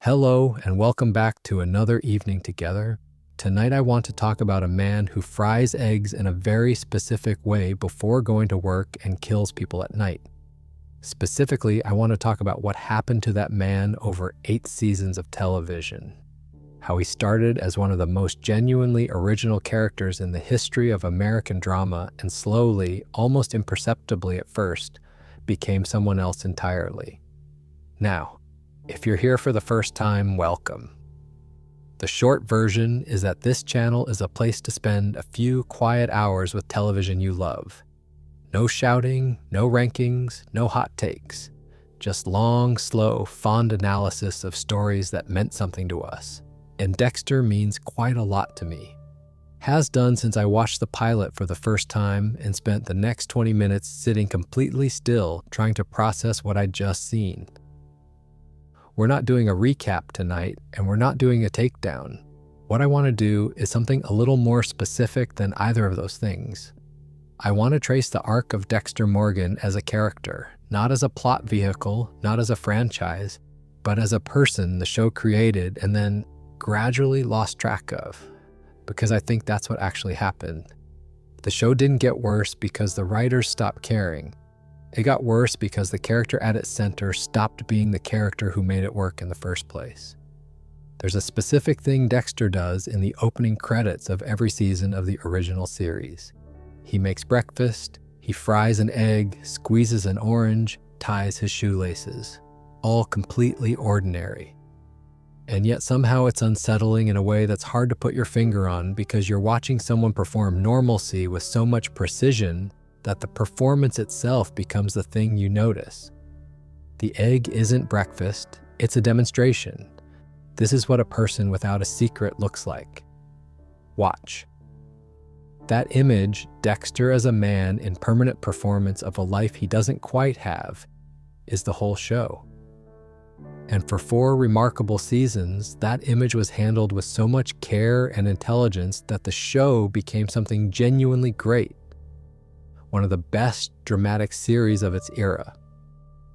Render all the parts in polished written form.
Hello, and welcome back to another evening together. Tonight I want to talk about a man who fries eggs in a very specific way before going to work and kills people at night. Specifically, I want to talk about what happened to that man over 8 seasons of television. How he started as one of the most genuinely original characters in the history of American drama and slowly, almost imperceptibly at first, became someone else entirely. Now, if you're here for the first time, welcome. The short version is that this channel is a place to spend a few quiet hours with television you love. No shouting, no rankings, no hot takes. Just long, slow, fond analysis of stories that meant something to us. And Dexter means quite a lot to me. Has done since I watched the pilot for the first time and spent the next 20 minutes sitting completely still trying to process what I'd just seen. We're not doing a recap tonight, and we're not doing a takedown. What I want to do is something a little more specific than either of those things. I want to trace the arc of Dexter Morgan as a character, not as a plot vehicle, not as a franchise, but as a person the show created and then gradually lost track of, because I think that's what actually happened. The show didn't get worse because the writers stopped caring. It got worse because the character at its center stopped being the character who made it work in the first place. There's a specific thing Dexter does in the opening credits of every season of the original series. He makes breakfast, he fries an egg, squeezes an orange, ties his shoelaces. All completely ordinary. And yet somehow it's unsettling in a way that's hard to put your finger on because you're watching someone perform normalcy with so much precision that the performance itself becomes the thing you notice. The egg isn't breakfast, it's a demonstration. This is what a person without a secret looks like. Watch. That image, Dexter as a man in permanent performance of a life he doesn't quite have, is the whole show. And for 4 remarkable seasons, that image was handled with so much care and intelligence that the show became something genuinely great. One of the best dramatic series of its era.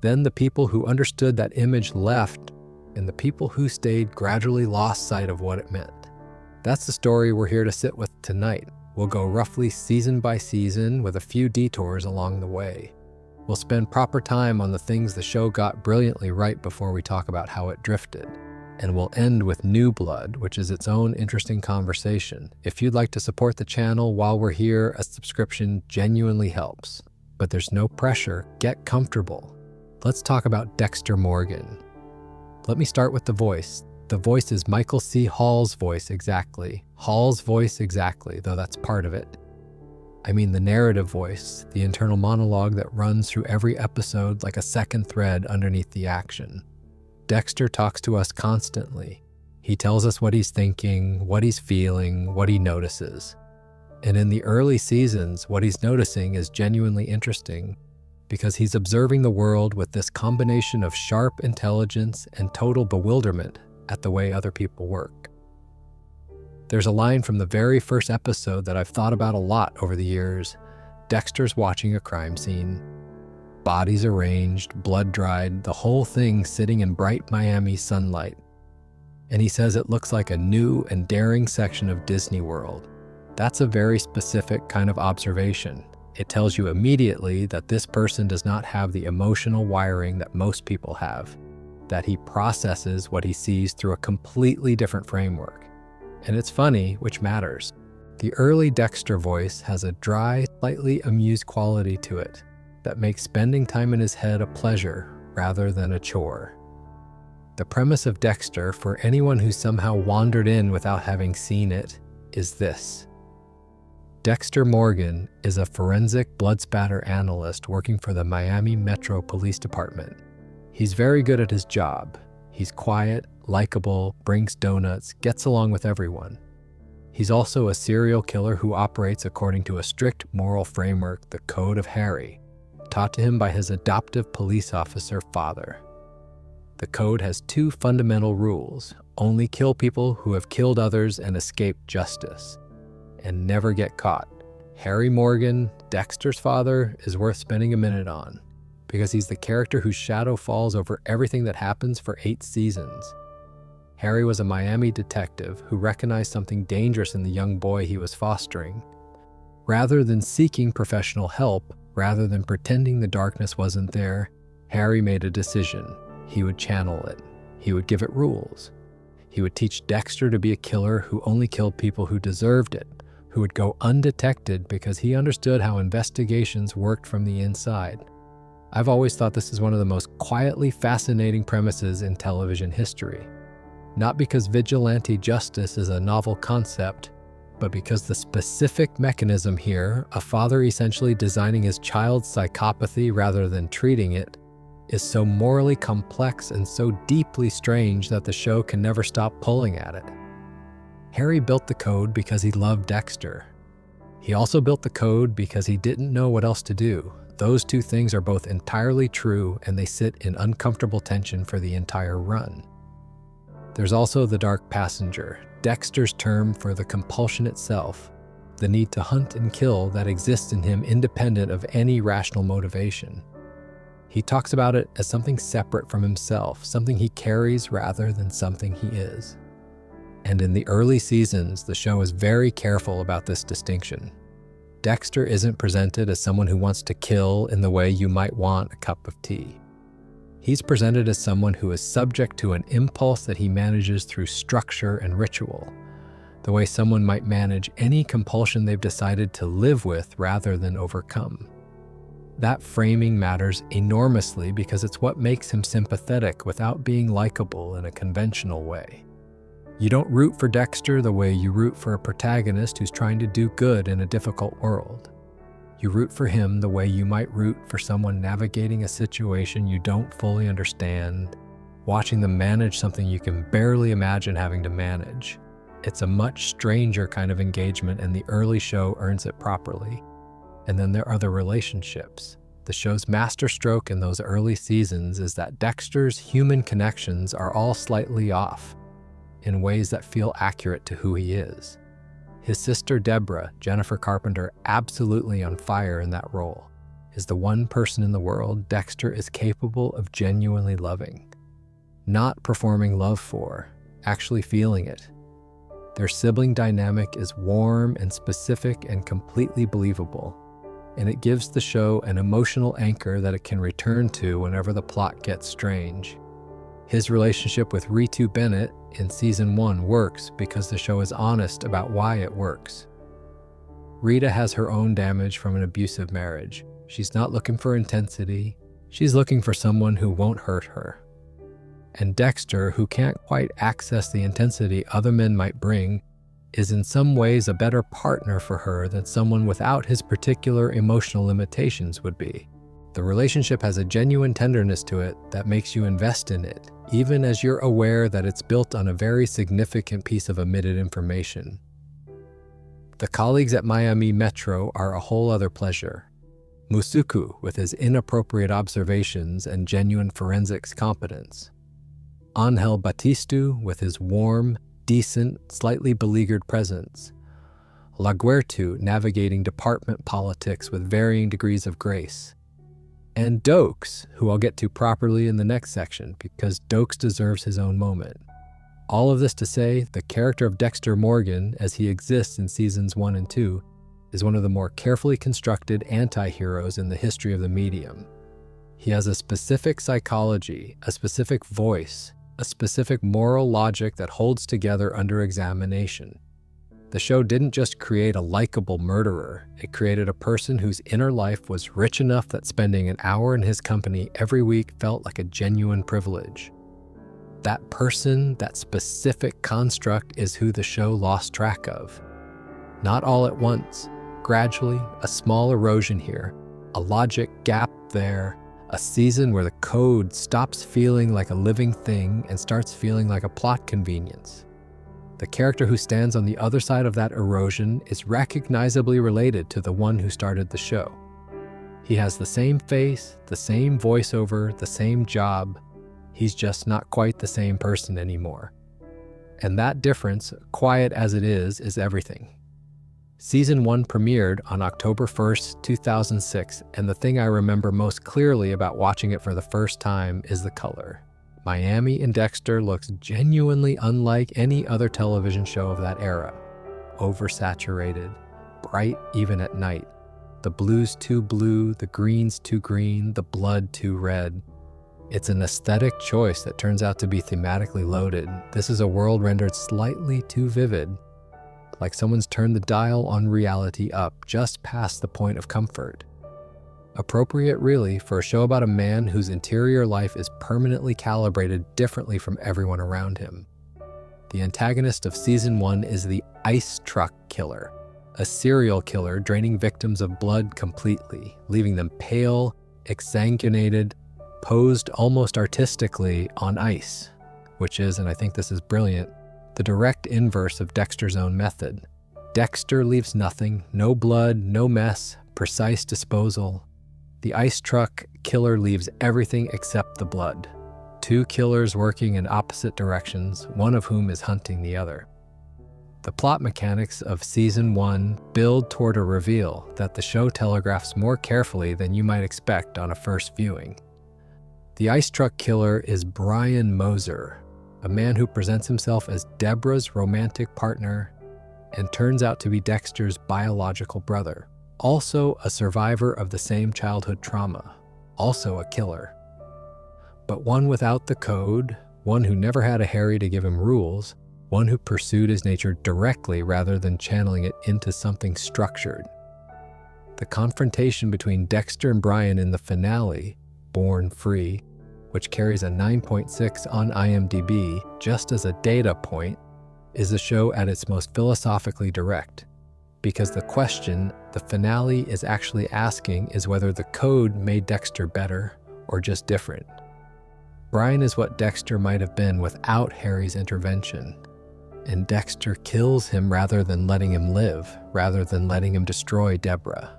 Then the people who understood that image left, and the people who stayed gradually lost sight of what it meant. That's the story we're here to sit with tonight. We'll go roughly season by season with a few detours along the way. We'll spend proper time on the things the show got brilliantly right before we talk about how it drifted. And we'll end with New Blood, which is its own interesting conversation. If you'd like to support the channel while we're here, a subscription genuinely helps. But there's no pressure. Get comfortable. Let's talk about Dexter Morgan. Let me start with the voice. The voice is Michael C. Hall's voice exactly. Hall's voice exactly, though that's part of it. I mean the narrative voice, the internal monologue that runs through every episode like a second thread underneath the action. Dexter talks to us constantly. He tells us what he's thinking, what he's feeling, what he notices. And in the early seasons, what he's noticing is genuinely interesting because he's observing the world with this combination of sharp intelligence and total bewilderment at the way other people work. There's a line from the very first episode that I've thought about a lot over the years. Dexter's watching a crime scene. Bodies arranged, blood dried, the whole thing sitting in bright Miami sunlight. And he says it looks like a new and daring section of Disney World. That's a very specific kind of observation. It tells you immediately that this person does not have the emotional wiring that most people have, that he processes what he sees through a completely different framework. And it's funny, which matters. The early Dexter voice has a dry, slightly amused quality to it that makes spending time in his head a pleasure rather than a chore. The premise of Dexter, for anyone who somehow wandered in without having seen it, is this. Dexter Morgan is a forensic blood spatter analyst working for the Miami Metro Police Department. He's very good at his job. He's quiet, likable, brings donuts, gets along with everyone. He's also a serial killer who operates according to a strict moral framework, the Code of Harry, taught to him by his adoptive police officer father. The code has 2 fundamental rules: only kill people who have killed others and escape justice, and never get caught. Harry Morgan, Dexter's father, is worth spending a minute on, because he's the character whose shadow falls over everything that happens for 8 seasons. Harry was a Miami detective who recognized something dangerous in the young boy he was fostering. Rather than seeking professional help, rather than pretending the darkness wasn't there, Harry made a decision. He would channel it. He would give it rules. He would teach Dexter to be a killer who only killed people who deserved it, who would go undetected because he understood how investigations worked from the inside. I've always thought this is one of the most quietly fascinating premises in television history. Not because vigilante justice is a novel concept, but because the specific mechanism here, a father essentially designing his child's psychopathy rather than treating it, is so morally complex and so deeply strange that the show can never stop pulling at it. Harry built the code because he loved Dexter. He also built the code because he didn't know what else to do. Those two things are both entirely true, and they sit in uncomfortable tension for the entire run. There's also the dark passenger, Dexter's term for the compulsion itself, the need to hunt and kill that exists in him independent of any rational motivation. He talks about it as something separate from himself, something he carries rather than something he is. And in the early seasons, the show is very careful about this distinction. Dexter isn't presented as someone who wants to kill in the way you might want a cup of tea. He's presented as someone who is subject to an impulse that he manages through structure and ritual, the way someone might manage any compulsion they've decided to live with rather than overcome. That framing matters enormously because it's what makes him sympathetic without being likable in a conventional way. You don't root for Dexter the way you root for a protagonist who's trying to do good in a difficult world. You root for him the way you might root for someone navigating a situation you don't fully understand, watching them manage something you can barely imagine having to manage. It's a much stranger kind of engagement, and the early show earns it properly. And then there are the relationships. The show's masterstroke in those early seasons is that Dexter's human connections are all slightly off, in ways that feel accurate to who he is. His sister Deborah, Jennifer Carpenter, absolutely on fire in that role, is the one person in the world Dexter is capable of genuinely loving. Not performing love for, actually feeling it. Their sibling dynamic is warm and specific and completely believable, and it gives the show an emotional anchor that it can return to whenever the plot gets strange. His relationship with Ritu Bennett in season 1 works because the show is honest about why it works. Rita has her own damage from an abusive marriage. She's not looking for intensity. She's looking for someone who won't hurt her. And Dexter, who can't quite access the intensity other men might bring, is in some ways a better partner for her than someone without his particular emotional limitations would be. The relationship has a genuine tenderness to it that makes you invest in it, even as you're aware that it's built on a very significant piece of omitted information. The colleagues at Miami Metro are a whole other pleasure. Musuku, with his inappropriate observations and genuine forensics competence. Angel Batistu, with his warm, decent, slightly beleaguered presence. Laguertu, navigating department politics with varying degrees of grace. And Dokes, who I'll get to properly in the next section, because Dokes deserves his own moment. All of this to say, the character of Dexter Morgan, as he exists in seasons 1 and 2, is one of the more carefully constructed anti-heroes in the history of the medium. He has a specific psychology, a specific voice, a specific moral logic that holds together under examination. The show didn't just create a likable murderer, it created a person whose inner life was rich enough that spending an hour in his company every week felt like a genuine privilege. That person, that specific construct, is who the show lost track of. Not all at once, gradually, a small erosion here, a logic gap there, a season where the code stops feeling like a living thing and starts feeling like a plot convenience. The character who stands on the other side of that erosion is recognizably related to the one who started the show. He has the same face, the same voiceover, the same job. He's just not quite the same person anymore. And that difference, quiet as it is everything. Season 1 premiered on October 1st, 2006, and the thing I remember most clearly about watching it for the first time is the color. Miami in Dexter looks genuinely unlike any other television show of that era. Oversaturated, bright even at night. The blue's too blue, the green's too green, the blood too red. It's an aesthetic choice that turns out to be thematically loaded. This is a world rendered slightly too vivid, like someone's turned the dial on reality up just past the point of comfort. Appropriate, really, for a show about a man whose interior life is permanently calibrated differently from everyone around him. The antagonist of Season 1 is the Ice Truck Killer, a serial killer draining victims of blood completely, leaving them pale, exsanguinated, posed almost artistically on ice, which is, and I think this is brilliant, the direct inverse of Dexter's own method. Dexter leaves nothing, no blood, no mess, precise disposal. The Ice Truck Killer leaves everything except the blood. Two killers working in opposite directions, one of whom is hunting the other. The plot mechanics of Season 1 build toward a reveal that the show telegraphs more carefully than you might expect on a first viewing. The Ice Truck Killer is Brian Moser, a man who presents himself as Deborah's romantic partner and turns out to be Dexter's biological brother, also a survivor of the same childhood trauma, also a killer. But one without the code, one who never had a Harry to give him rules, one who pursued his nature directly rather than channeling it into something structured. The confrontation between Dexter and Brian in the finale, Born Free, which carries a 9.6 on IMDb just as a data point, is the show at its most philosophically direct, because the question the finale is actually asking is whether the code made Dexter better or just different. Brian is what Dexter might have been without Harry's intervention, and Dexter kills him rather than letting him live, rather than letting him destroy Deborah.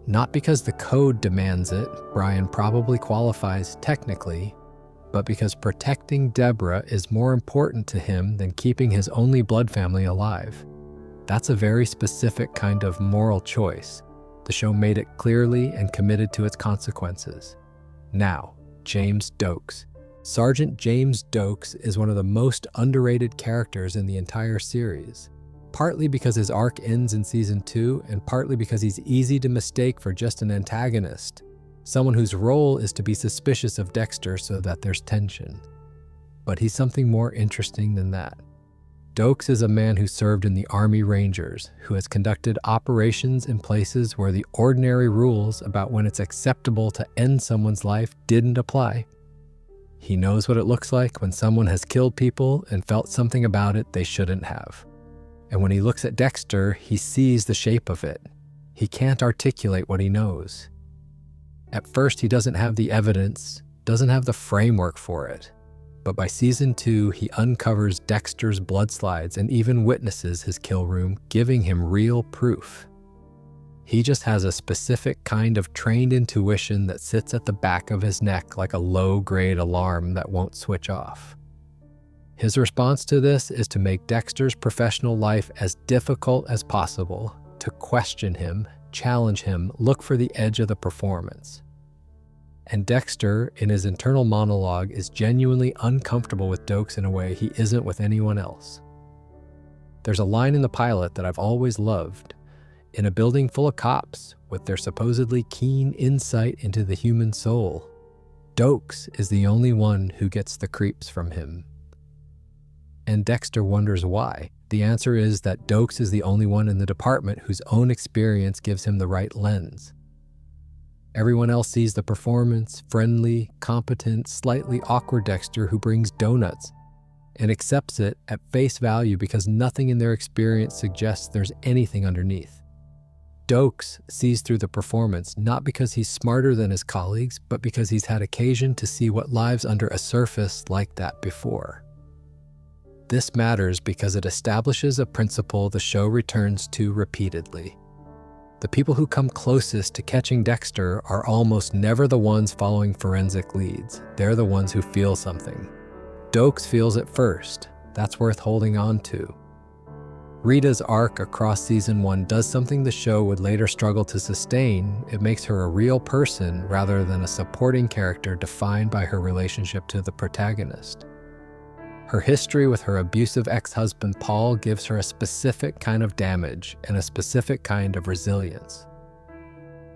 Not because the code demands it, Brian probably qualifies technically, but because protecting Deborah is more important to him than keeping his only blood family alive. That's a very specific kind of moral choice. The show made it clearly and committed to its consequences. Now, James Dokes. Sergeant James Dokes is one of the most underrated characters in the entire series, partly because his arc ends in Season 2, and partly because he's easy to mistake for just an antagonist, someone whose role is to be suspicious of Dexter so that there's tension. But he's something more interesting than that. Dokes is a man who served in the Army Rangers, who has conducted operations in places where the ordinary rules about when it's acceptable to end someone's life didn't apply. He knows what it looks like when someone has killed people and felt something about it they shouldn't have. And when he looks at Dexter, he sees the shape of it. He can't articulate what he knows. At first, he doesn't have the evidence, doesn't have the framework for it. But by Season 2, he uncovers Dexter's blood slides and even witnesses his kill room, giving him real proof. He just has a specific kind of trained intuition that sits at the back of his neck like a low-grade alarm that won't switch off. His response to this is to make Dexter's professional life as difficult as possible, to question him, challenge him, look for the edge of the performance. And Dexter, in his internal monologue, is genuinely uncomfortable with Dokes in a way he isn't with anyone else. There's a line in the pilot that I've always loved. In a building full of cops, with their supposedly keen insight into the human soul, Dokes is the only one who gets the creeps from him. And Dexter wonders why. The answer is that Dokes is the only one in the department whose own experience gives him the right lens. Everyone else sees the performance, friendly, competent, slightly awkward Dexter who brings donuts, and accepts it at face value because nothing in their experience suggests there's anything underneath. Dokes sees through the performance not because he's smarter than his colleagues, but because he's had occasion to see what lives under a surface like that before. This matters because it establishes a principle the show returns to repeatedly. The people who come closest to catching Dexter are almost never the ones following forensic leads. They're the ones who feel something. Dokes feels it first. That's worth holding on to. Rita's arc across season 1 does something the show would later struggle to sustain. It makes her a real person rather than a supporting character defined by her relationship to the protagonist. Her history with her abusive ex-husband Paul gives her a specific kind of damage and a specific kind of resilience.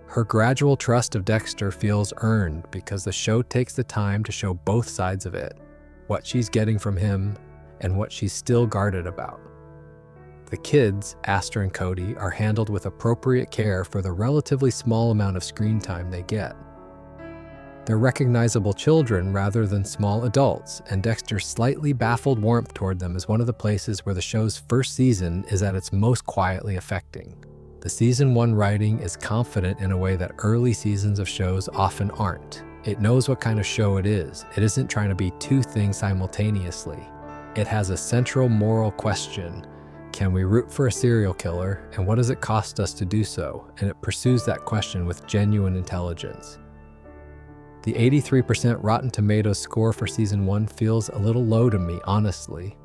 Her gradual trust of Dexter feels earned because the show takes the time to show both sides of it, what she's getting from him and what she's still guarded about. The kids, Aster and Cody, are handled with appropriate care for the relatively small amount of screen time they get. They're recognizable children rather than small adults, and Dexter's slightly baffled warmth toward them is one of the places where the show's first season is at its most quietly affecting. The season 1 writing is confident in a way that early seasons of shows often aren't. It knows what kind of show it is. It isn't trying to be two things simultaneously. It has a central moral question. Can we root for a serial killer, and what does it cost us to do so? And it pursues that question with genuine intelligence. The 83% Rotten Tomatoes score for season 1 feels a little low to me, honestly.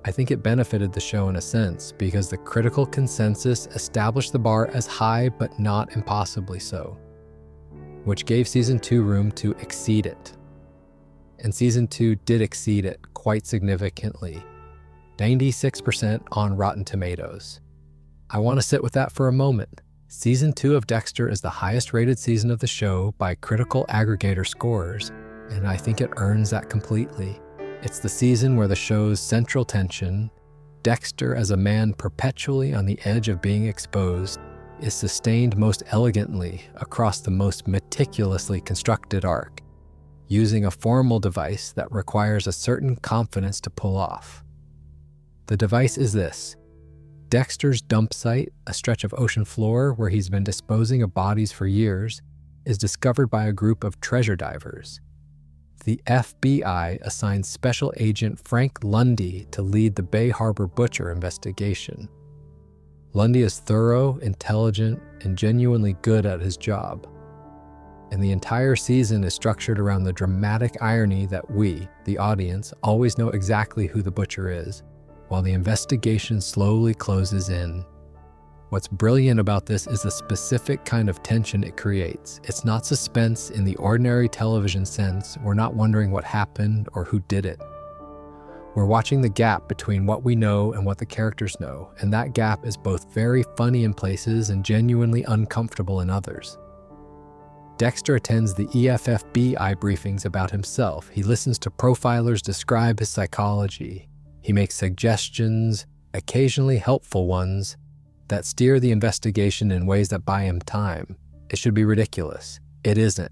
I think it benefited the show in a sense because the critical consensus established the bar as high but not impossibly so, which gave season 2 room to exceed it. And season 2 did exceed it quite significantly. 96% on Rotten Tomatoes. I want to sit with that for a moment. Season 2 of Dexter is the highest rated season of the show by critical aggregator scores, and I think it earns that completely. It's the season where the show's central tension, Dexter as a man perpetually on the edge of being exposed, is sustained most elegantly across the most meticulously constructed arc, using a formal device that requires a certain confidence to pull off. The device is this. Dexter's dump site, a stretch of ocean floor where he's been disposing of bodies for years, is discovered by a group of treasure divers. The FBI assigns Special Agent Frank Lundy to lead the Bay Harbor Butcher investigation. Lundy is thorough, intelligent, and genuinely good at his job. And the entire season is structured around the dramatic irony that we, the audience, always know exactly who the butcher is, while the investigation slowly closes in. What's brilliant about this is the specific kind of tension it creates. It's not suspense in the ordinary television sense. We're not wondering what happened or who did it. We're watching the gap between what we know and what the characters know, and that gap is both very funny in places and genuinely uncomfortable in others. Dexter attends the EFFBI briefings about himself. He listens to profilers describe his psychology. He makes suggestions, occasionally helpful ones, that steer the investigation in ways that buy him time. It should be ridiculous. It isn't,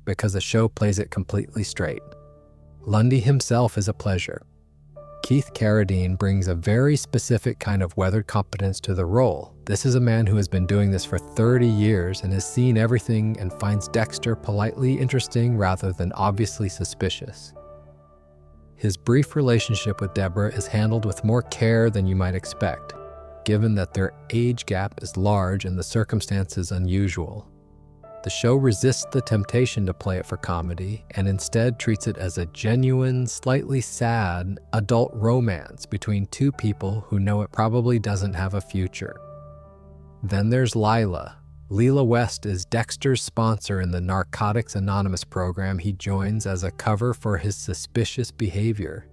because the show plays it completely straight. Lundy himself is a pleasure. Keith Carradine brings a very specific kind of weathered competence to the role. This is a man who has been doing this for 30 years and has seen everything and finds Dexter politely interesting rather than obviously suspicious. His brief relationship with Deborah is handled with more care than you might expect, given that their age gap is large and the circumstances unusual. The show resists the temptation to play it for comedy and instead treats it as a genuine, slightly sad, adult romance between two people who know it probably doesn't have a future. Then there's Lila. Leela West is Dexter's sponsor in the Narcotics Anonymous program he joins as a cover for his suspicious behavior.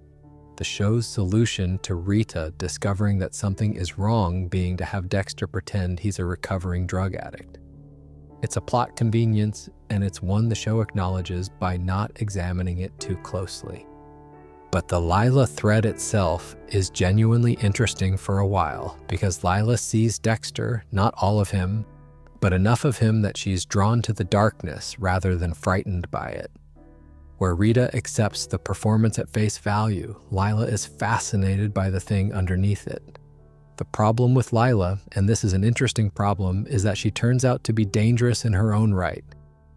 The show's solution to Rita discovering that something is wrong being to have Dexter pretend he's a recovering drug addict. It's a plot convenience, and it's one the show acknowledges by not examining it too closely. But the Lila thread itself is genuinely interesting for a while, because Lila sees Dexter, not all of him, but enough of him that she's drawn to the darkness rather than frightened by it. Where Rita accepts the performance at face value, Lila is fascinated by the thing underneath it. The problem with Lila, and this is an interesting problem, is that she turns out to be dangerous in her own right,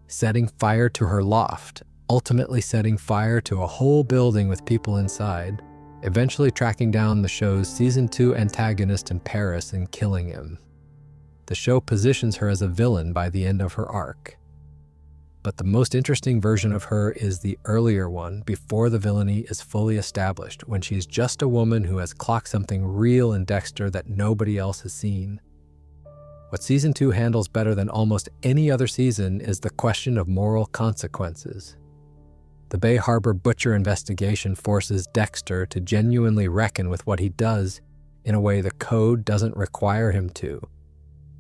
setting fire to her loft, ultimately setting fire to a whole building with people inside, eventually tracking down the show's season 2 antagonist in Paris and killing him. The show positions her as a villain by the end of her arc. But the most interesting version of her is the earlier one, before the villainy is fully established, when she's just a woman who has clocked something real in Dexter that nobody else has seen. What Season 2 handles better than almost any other season is the question of moral consequences. The Bay Harbor Butcher investigation forces Dexter to genuinely reckon with what he does in a way the code doesn't require him to.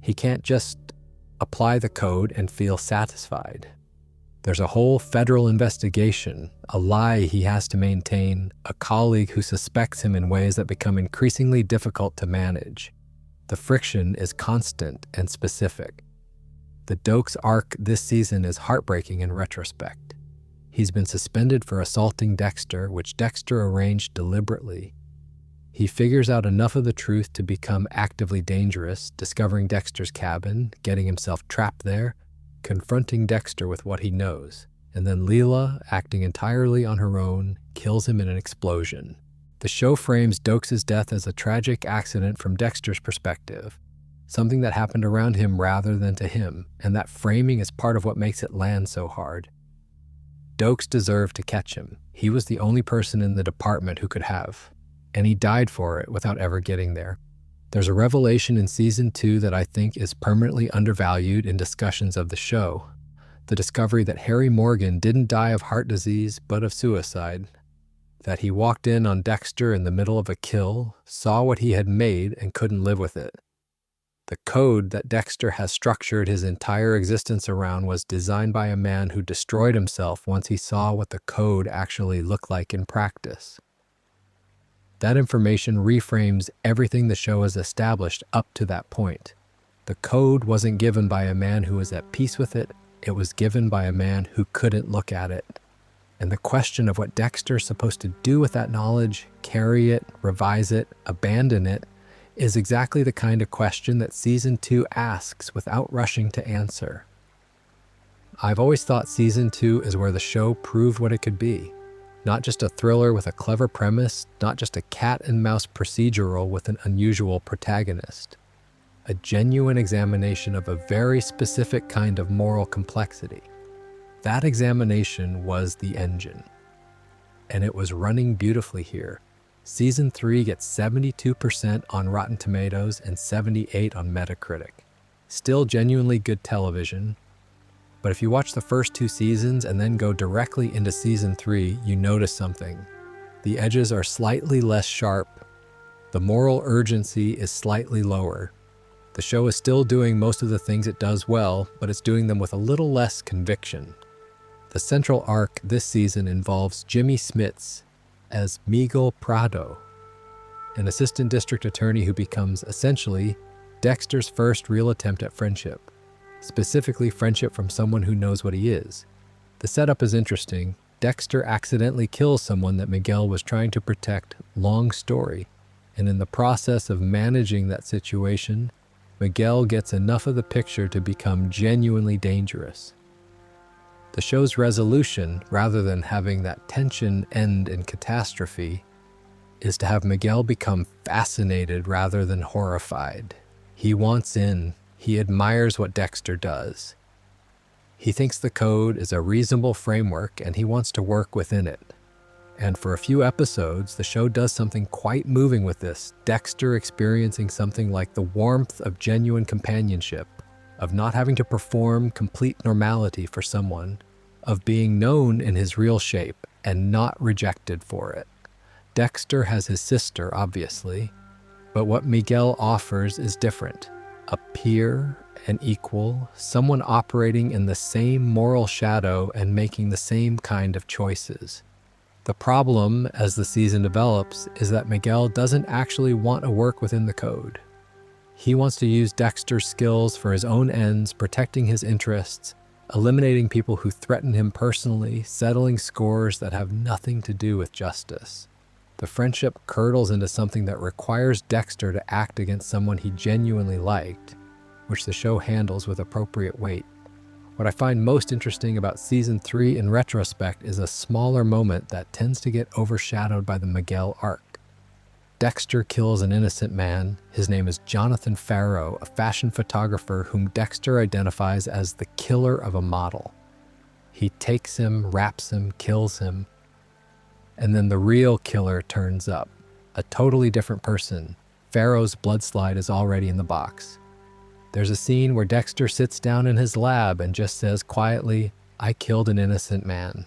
He can't just apply the code and feel satisfied. There's a whole federal investigation, a lie he has to maintain, a colleague who suspects him in ways that become increasingly difficult to manage. The friction is constant and specific. The Dokes arc this season is heartbreaking in retrospect. He's been suspended for assaulting Dexter, which Dexter arranged deliberately. He figures out enough of the truth to become actively dangerous, discovering Dexter's cabin, getting himself trapped there, confronting Dexter with what he knows, and then Leela, acting entirely on her own, kills him in an explosion. The show frames Dokes' death as a tragic accident from Dexter's perspective, something that happened around him rather than to him, and that framing is part of what makes it land so hard. Dokes deserved to catch him. He was the only person in the department who could have, and he died for it without ever getting there. There's a revelation in Season 2 that I think is permanently undervalued in discussions of the show. The discovery that Harry Morgan didn't die of heart disease, but of suicide. That he walked in on Dexter in the middle of a kill, saw what he had made, and couldn't live with it. The code that Dexter has structured his entire existence around was designed by a man who destroyed himself once he saw what the code actually looked like in practice. That information reframes everything the show has established up to that point. The code wasn't given by a man who was at peace with it, it was given by a man who couldn't look at it. And the question of what Dexter's supposed to do with that knowledge, carry it, revise it, abandon it, is exactly the kind of question that Season 2 asks without rushing to answer. I've always thought Season 2 is where the show proved what it could be. Not just a thriller with a clever premise, not just a cat and mouse procedural with an unusual protagonist. A genuine examination of a very specific kind of moral complexity. That examination was the engine. And it was running beautifully here. Season 3 gets 72% on Rotten Tomatoes and 78% on Metacritic. Still genuinely good television. But if you watch the first 2 seasons and then go directly into Season 3, you notice something. The edges are slightly less sharp. The moral urgency is slightly lower. The show is still doing most of the things it does well, but it's doing them with a little less conviction. The central arc this season involves Jimmy Smits as Miguel Prado, an assistant district attorney who becomes, essentially, Dexter's first real attempt at friendship. Specifically, friendship from someone who knows what he is. The setup is interesting. Dexter accidentally kills someone that Miguel was trying to protect, long story. And in the process of managing that situation, Miguel gets enough of the picture to become genuinely dangerous. The show's resolution, rather than having that tension end in catastrophe, is to have Miguel become fascinated rather than horrified. He wants in. He admires what Dexter does. He thinks the code is a reasonable framework and he wants to work within it. And for a few episodes, the show does something quite moving with this, Dexter experiencing something like the warmth of genuine companionship, of not having to perform complete normality for someone, of being known in his real shape and not rejected for it. Dexter has his sister, obviously, but what Miguel offers is different. A peer, an equal, someone operating in the same moral shadow and making the same kind of choices. The problem, as the season develops, is that Miguel doesn't actually want to work within the code. He wants to use Dexter's skills for his own ends, protecting his interests, eliminating people who threaten him personally, settling scores that have nothing to do with justice. The friendship curdles into something that requires Dexter to act against someone he genuinely liked, which the show handles with appropriate weight. What I find most interesting about Season 3 in retrospect is a smaller moment that tends to get overshadowed by the Miguel arc. Dexter kills an innocent man. His name is Jonathan Farrow, a fashion photographer whom Dexter identifies as the killer of a model. He takes him, wraps him, kills him, and then the real killer turns up. A totally different person. Pharaoh's bloodslide is already in the box. There's a scene where Dexter sits down in his lab and just says quietly, "I killed an innocent man."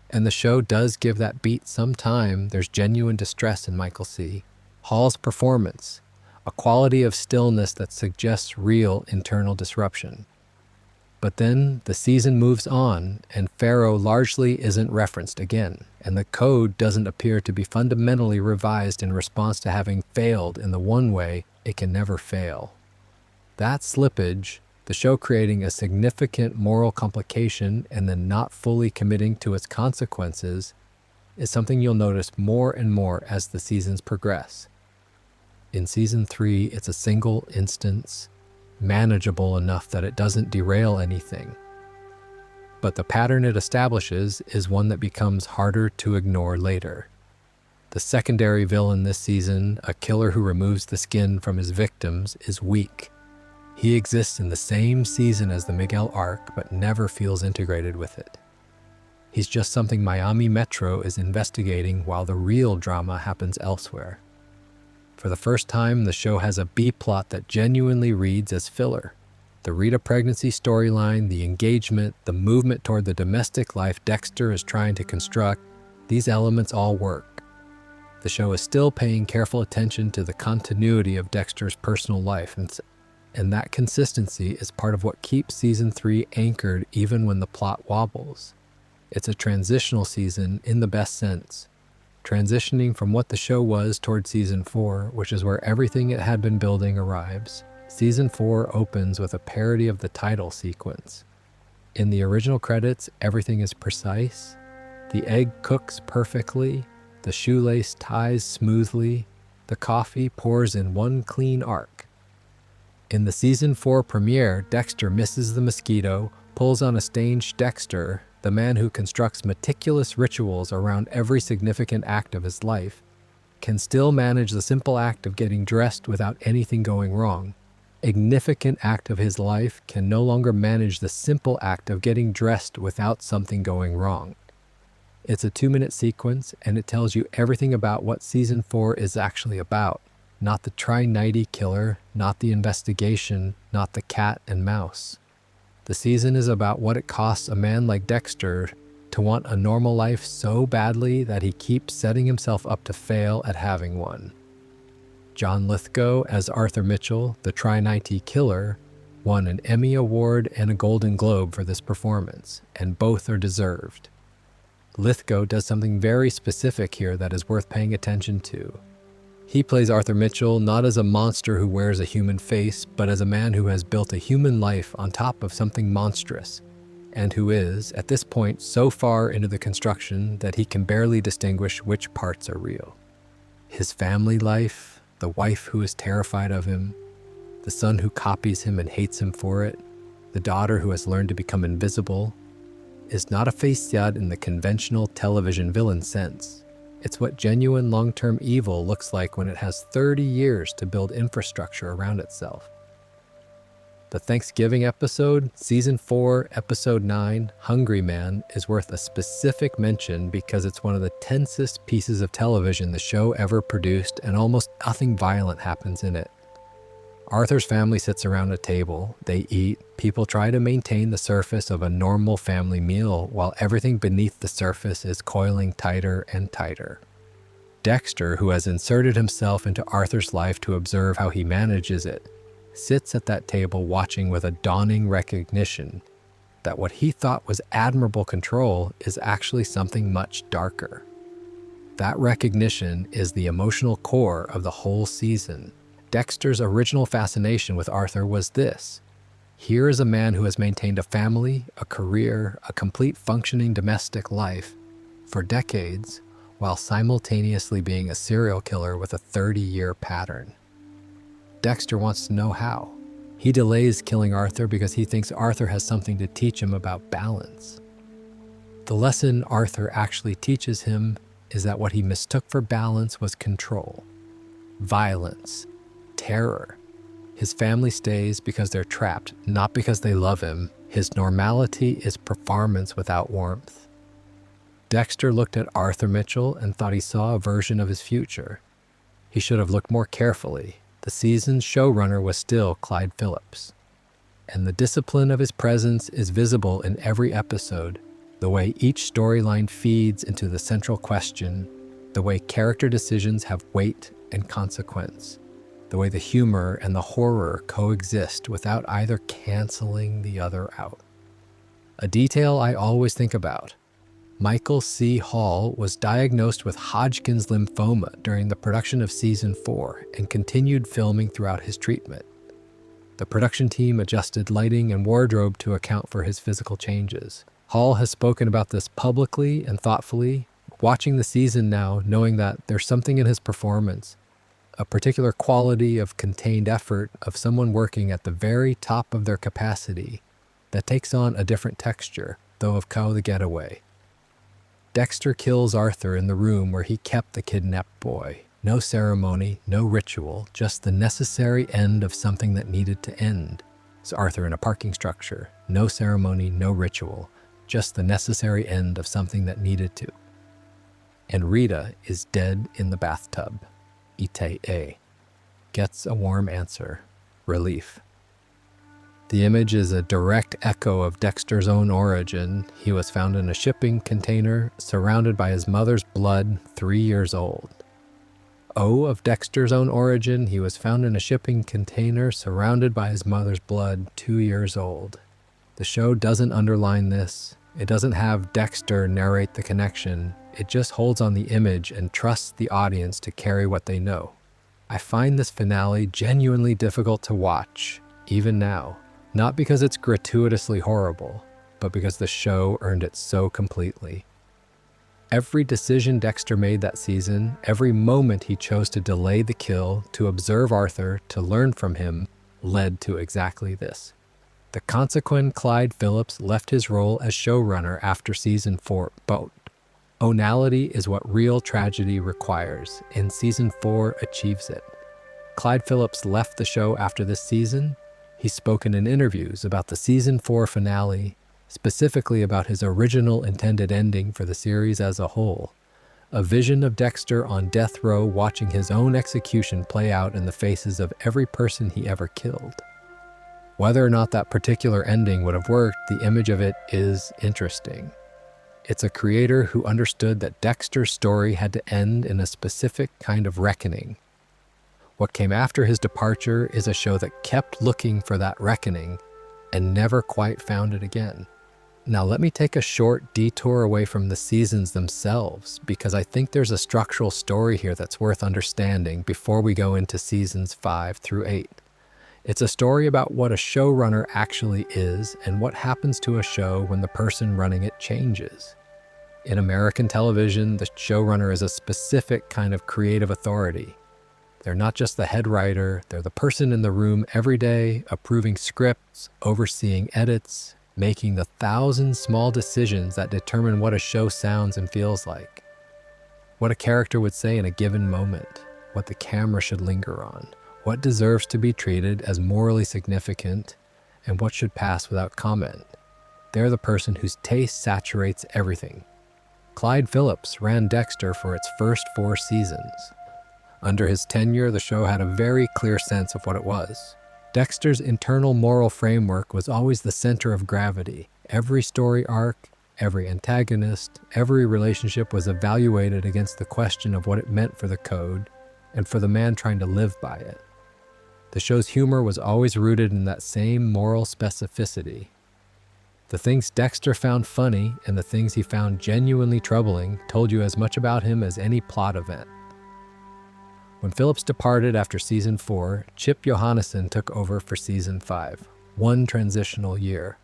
And the show does give that beat some time. There's genuine distress in Michael C. Hall's performance, a quality of stillness that suggests real internal disruption. But then the season moves on, and Pharaoh largely isn't referenced again, and the code doesn't appear to be fundamentally revised in response to having failed in the one way it can never fail. That slippage, the show creating a significant moral complication and then not fully committing to its consequences, is something you'll notice more and more as the seasons progress. In Season 3, it's a single instance, manageable enough that it doesn't derail anything. But the pattern it establishes is one that becomes harder to ignore later. The secondary villain this season, a killer who removes the skin from his victims, is weak. He exists in the same season as the Miguel arc, but never feels integrated with it. He's just something Miami Metro is investigating while the real drama happens elsewhere. For the first time, the show has a B-plot that genuinely reads as filler. The Rita pregnancy storyline, the engagement, the movement toward the domestic life Dexter is trying to construct, these elements all work. The show is still paying careful attention to the continuity of Dexter's personal life, and that consistency is part of what keeps Season 3 anchored even when the plot wobbles. It's a transitional season in the best sense, transitioning from what the show was toward Season 4, which is where everything it had been building arrives. Season 4 opens with a parody of the title sequence. In the original credits, everything is precise. The egg cooks perfectly, the shoelace ties smoothly, the coffee pours in one clean arc. In the Season 4 premiere, Dexter misses the mosquito, pulls on a stage Dexter, the man who constructs meticulous rituals around every significant act of his life, can still manage the simple act of getting dressed without anything going wrong. A significant act of his life can no longer manage the simple act of getting dressed without something going wrong. It's a 2-minute sequence, and it tells you everything about what Season 4 is actually about. Not the Tranquillity killer, not the investigation, not the cat and mouse. The season is about what it costs a man like Dexter to want a normal life so badly that he keeps setting himself up to fail at having one. John Lithgow as Arthur Mitchell, the Tranquillity killer, won an Emmy Award and a Golden Globe for this performance, and both are deserved. Lithgow does something very specific here that is worth paying attention to. He plays Arthur Mitchell not as a monster who wears a human face, but as a man who has built a human life on top of something monstrous, and who is, at this point, so far into the construction that he can barely distinguish which parts are real. His family life, the wife who is terrified of him, the son who copies him and hates him for it, the daughter who has learned to become invisible, is not a facade in the conventional television villain sense. It's what genuine long-term evil looks like when it has 30 years to build infrastructure around itself. The Thanksgiving episode, Season 4, Episode 9, Hungry Man, is worth a specific mention because it's one of the tensest pieces of television the show ever produced, and almost nothing violent happens in it. Arthur's family sits around a table, they eat, people try to maintain the surface of a normal family meal while everything beneath the surface is coiling tighter and tighter. Dexter, who has inserted himself into Arthur's life to observe how he manages it, sits at that table watching with a dawning recognition that what he thought was admirable control is actually something much darker. That recognition is the emotional core of the whole season. Dexter's original fascination with Arthur was this. Here is a man who has maintained a family, a career, a complete functioning domestic life for decades, while simultaneously being a serial killer with a 30-year pattern. Dexter wants to know how. He delays killing Arthur because he thinks Arthur has something to teach him about balance. The lesson Arthur actually teaches him is that what he mistook for balance was control, violence, terror. His family stays because they're trapped, not because they love him. His normality is performance without warmth. Dexter looked at Arthur Mitchell and thought he saw a version of his future. He should have looked more carefully. The season's showrunner was still Clyde Phillips. And the discipline of his presence is visible in every episode, the way each storyline feeds into the central question, the way character decisions have weight and consequence, the way the humor and the horror coexist without either canceling the other out. A detail I always think about: Michael C. Hall was diagnosed with Hodgkin's lymphoma during the production of season 4 and continued filming throughout his treatment. The production team adjusted lighting and wardrobe to account for his physical changes. Hall has spoken about this publicly and thoughtfully, watching the season now, knowing that there's something in his performance, a particular quality of contained effort of someone working at the very top of their capacity that takes on a different texture, though of the getaway. Dexter kills Arthur in the room where he kept the kidnapped boy. No ceremony, no ritual, just the necessary end of something that needed to end. It's Arthur in a parking structure. No ceremony, no ritual, just the necessary end of something that needed to. And Rita is dead in the bathtub. Ite A. Gets a warm answer. Relief. The image is a direct echo of Dexter's own origin. He was found in a shipping container, surrounded by his mother's blood, 3 years old. O of Dexter's own origin, he was found in a shipping container, surrounded by his mother's blood, 2 years old. The show doesn't underline this. It doesn't have Dexter narrate the connection. It just holds on the image and trusts the audience to carry what they know. I find this finale genuinely difficult to watch, even now. Not because it's gratuitously horrible, but because the show earned it so completely. Every decision Dexter made that season, every moment he chose to delay the kill, to observe Arthur, to learn from him, led to exactly this. The consequent Clyde Phillips left his role as showrunner after season 4, but onality is what real tragedy requires, and season 4 achieves it. Clyde Phillips left the show after this season. He's spoken in interviews about the season 4 finale, specifically about his original intended ending for the series as a whole, a vision of Dexter on death row watching his own execution play out in the faces of every person he ever killed. Whether or not that particular ending would have worked, the image of it is interesting. It's a creator who understood that Dexter's story had to end in a specific kind of reckoning. What came after his departure is a show that kept looking for that reckoning and never quite found it again. Now let me take a short detour away from the seasons themselves, because I think there's a structural story here that's worth understanding before we go into seasons 5 through 8. It's a story about what a showrunner actually is and what happens to a show when the person running it changes. In American television, the showrunner is a specific kind of creative authority. They're not just the head writer, they're the person in the room every day, approving scripts, overseeing edits, making the 1,000 small decisions that determine what a show sounds and feels like, what a character would say in a given moment, what the camera should linger on, what deserves to be treated as morally significant, and what should pass without comment. They're the person whose taste saturates everything. Clyde Phillips ran Dexter for its first 4 seasons. Under his tenure, the show had a very clear sense of what it was. Dexter's internal moral framework was always the center of gravity. Every story arc, every antagonist, every relationship was evaluated against the question of what it meant for the code and for the man trying to live by it. The show's humor was always rooted in that same moral specificity. The things Dexter found funny and the things he found genuinely troubling told you as much about him as any plot event. When Phillips departed after season 4, Chip Johannesson took over for season 5, one transitional year,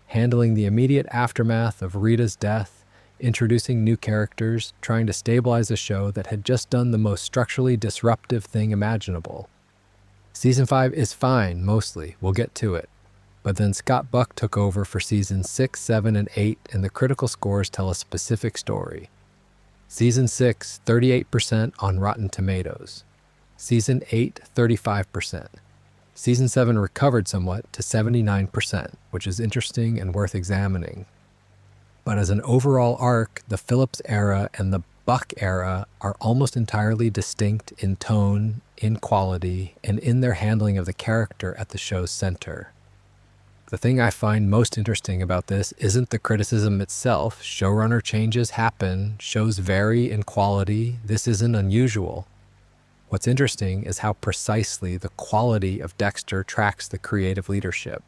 handling the immediate aftermath of Rita's death, introducing new characters, trying to stabilize a show that had just done the most structurally disruptive thing imaginable. Season 5 is fine, mostly. We'll get to it. But then Scott Buck took over for seasons 6, 7, and 8, and the critical scores tell a specific story. Season 6, 38% on Rotten Tomatoes. Season 8, 35%. Season 7 recovered somewhat to 79%, which is interesting and worth examining. But as an overall arc, the Phillips era and the Buck era are almost entirely distinct in tone, in quality, and in their handling of the character at the show's center. The thing I find most interesting about this isn't the criticism itself. Showrunner changes happen, shows vary in quality, this isn't unusual. What's interesting is how precisely the quality of Dexter tracks the creative leadership.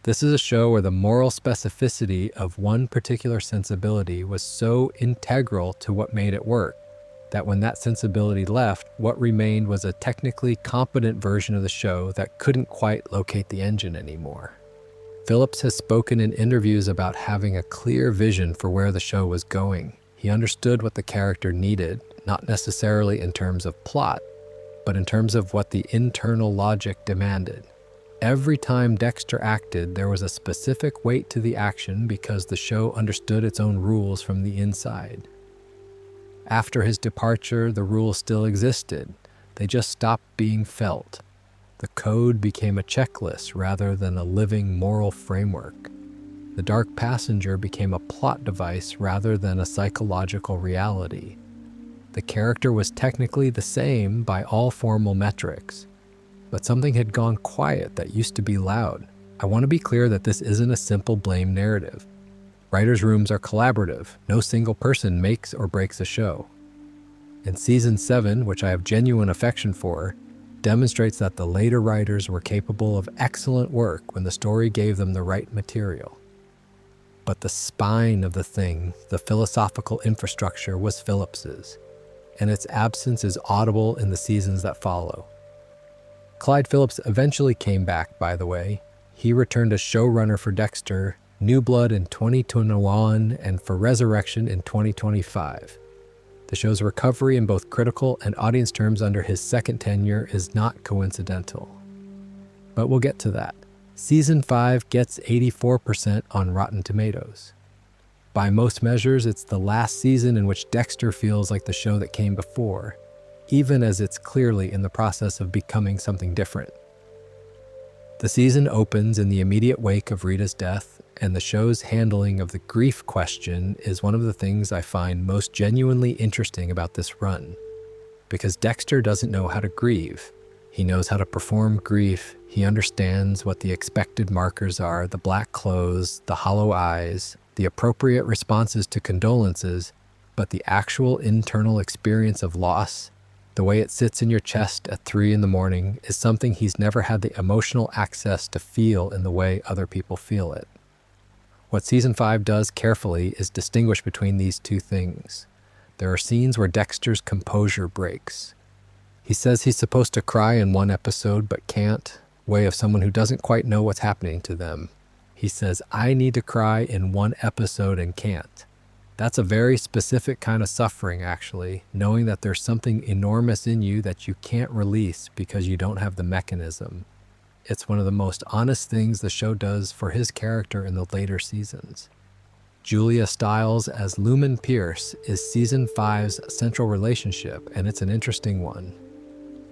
This is a show where the moral specificity of one particular sensibility was so integral to what made it work, that when that sensibility left, what remained was a technically competent version of the show that couldn't quite locate the engine anymore. Phillips has spoken in interviews about having a clear vision for where the show was going. He understood what the character needed, not necessarily in terms of plot, but in terms of what the internal logic demanded. Every time Dexter acted, there was a specific weight to the action because the show understood its own rules from the inside. After his departure, the rules still existed. They just stopped being felt. The code became a checklist rather than a living moral framework. The dark passenger became a plot device rather than a psychological reality. The character was technically the same by all formal metrics, but something had gone quiet that used to be loud. I want to be clear that this isn't a simple blame narrative. Writers' rooms are collaborative. No single person makes or breaks a show. And Season 7, which I have genuine affection for, demonstrates that the later writers were capable of excellent work when the story gave them the right material. But the spine of the thing, the philosophical infrastructure, was Phillips's, and its absence is audible in the seasons that follow. Clyde Phillips eventually came back, by the way. He returned as showrunner for Dexter, New Blood in 2021, and for Resurrection in 2025. The show's recovery in both critical and audience terms under his second tenure is not coincidental. But we'll get to that. Season 5 gets 84% on Rotten Tomatoes. By most measures, it's the last season in which Dexter feels like the show that came before, even as it's clearly in the process of becoming something different. The season opens in the immediate wake of Rita's death, and the show's handling of the grief question is one of the things I find most genuinely interesting about this run. Because Dexter doesn't know how to grieve. He knows how to perform grief, he understands what the expected markers are, the black clothes, the hollow eyes, the appropriate responses to condolences, but the actual internal experience of loss, the way it sits in your chest at 3 a.m, is something he's never had the emotional access to feel in the way other people feel it. What Season 5 does carefully is distinguish between these two things. There are scenes where Dexter's composure breaks. He says he's supposed to cry in one episode but can't, way of someone who doesn't quite know what's happening to them. He says, I need to cry in one episode and can't. That's a very specific kind of suffering, actually, knowing that there's something enormous in you that you can't release because you don't have the mechanism. It's one of the most honest things the show does for his character in the later seasons. Julia Stiles as Lumen Pierce is Season 5's central relationship, and it's an interesting one.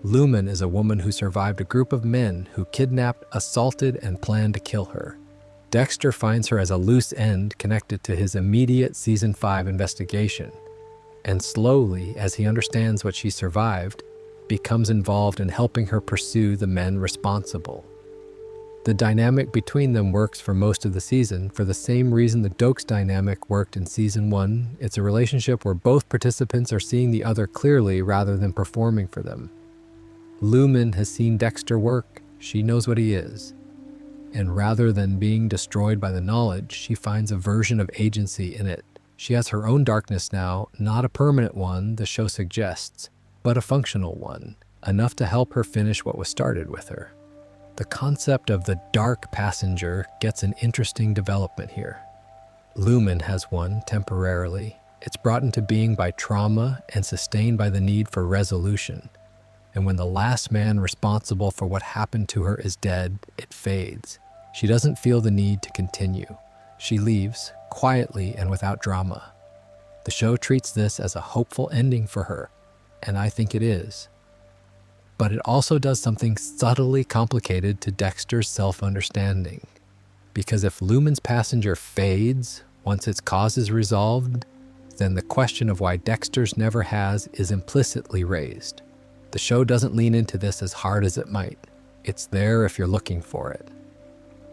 Lumen is a woman who survived a group of men who kidnapped, assaulted, and planned to kill her. Dexter finds her as a loose end connected to his immediate Season 5 investigation, and slowly, as he understands what she survived, becomes involved in helping her pursue the men responsible. The dynamic between them works for most of the season for the same reason the Dokes dynamic worked in Season 1. It's a relationship where both participants are seeing the other clearly rather than performing for them. Lumen has seen Dexter work. She knows what he is. And rather than being destroyed by the knowledge, she finds a version of agency in it. She has her own darkness now, not a permanent one, the show suggests, but a functional one, enough to help her finish what was started with her. The concept of the dark passenger gets an interesting development here. Lumen has one temporarily. It's brought into being by trauma and sustained by the need for resolution. And when the last man responsible for what happened to her is dead, it fades. She doesn't feel the need to continue. She leaves, quietly and without drama. The show treats this as a hopeful ending for her, and I think it is. But it also does something subtly complicated to Dexter's self-understanding. Because if Lumen's passenger fades once its cause is resolved, then the question of why Dexter's never has is implicitly raised. The show doesn't lean into this as hard as it might. It's there if you're looking for it.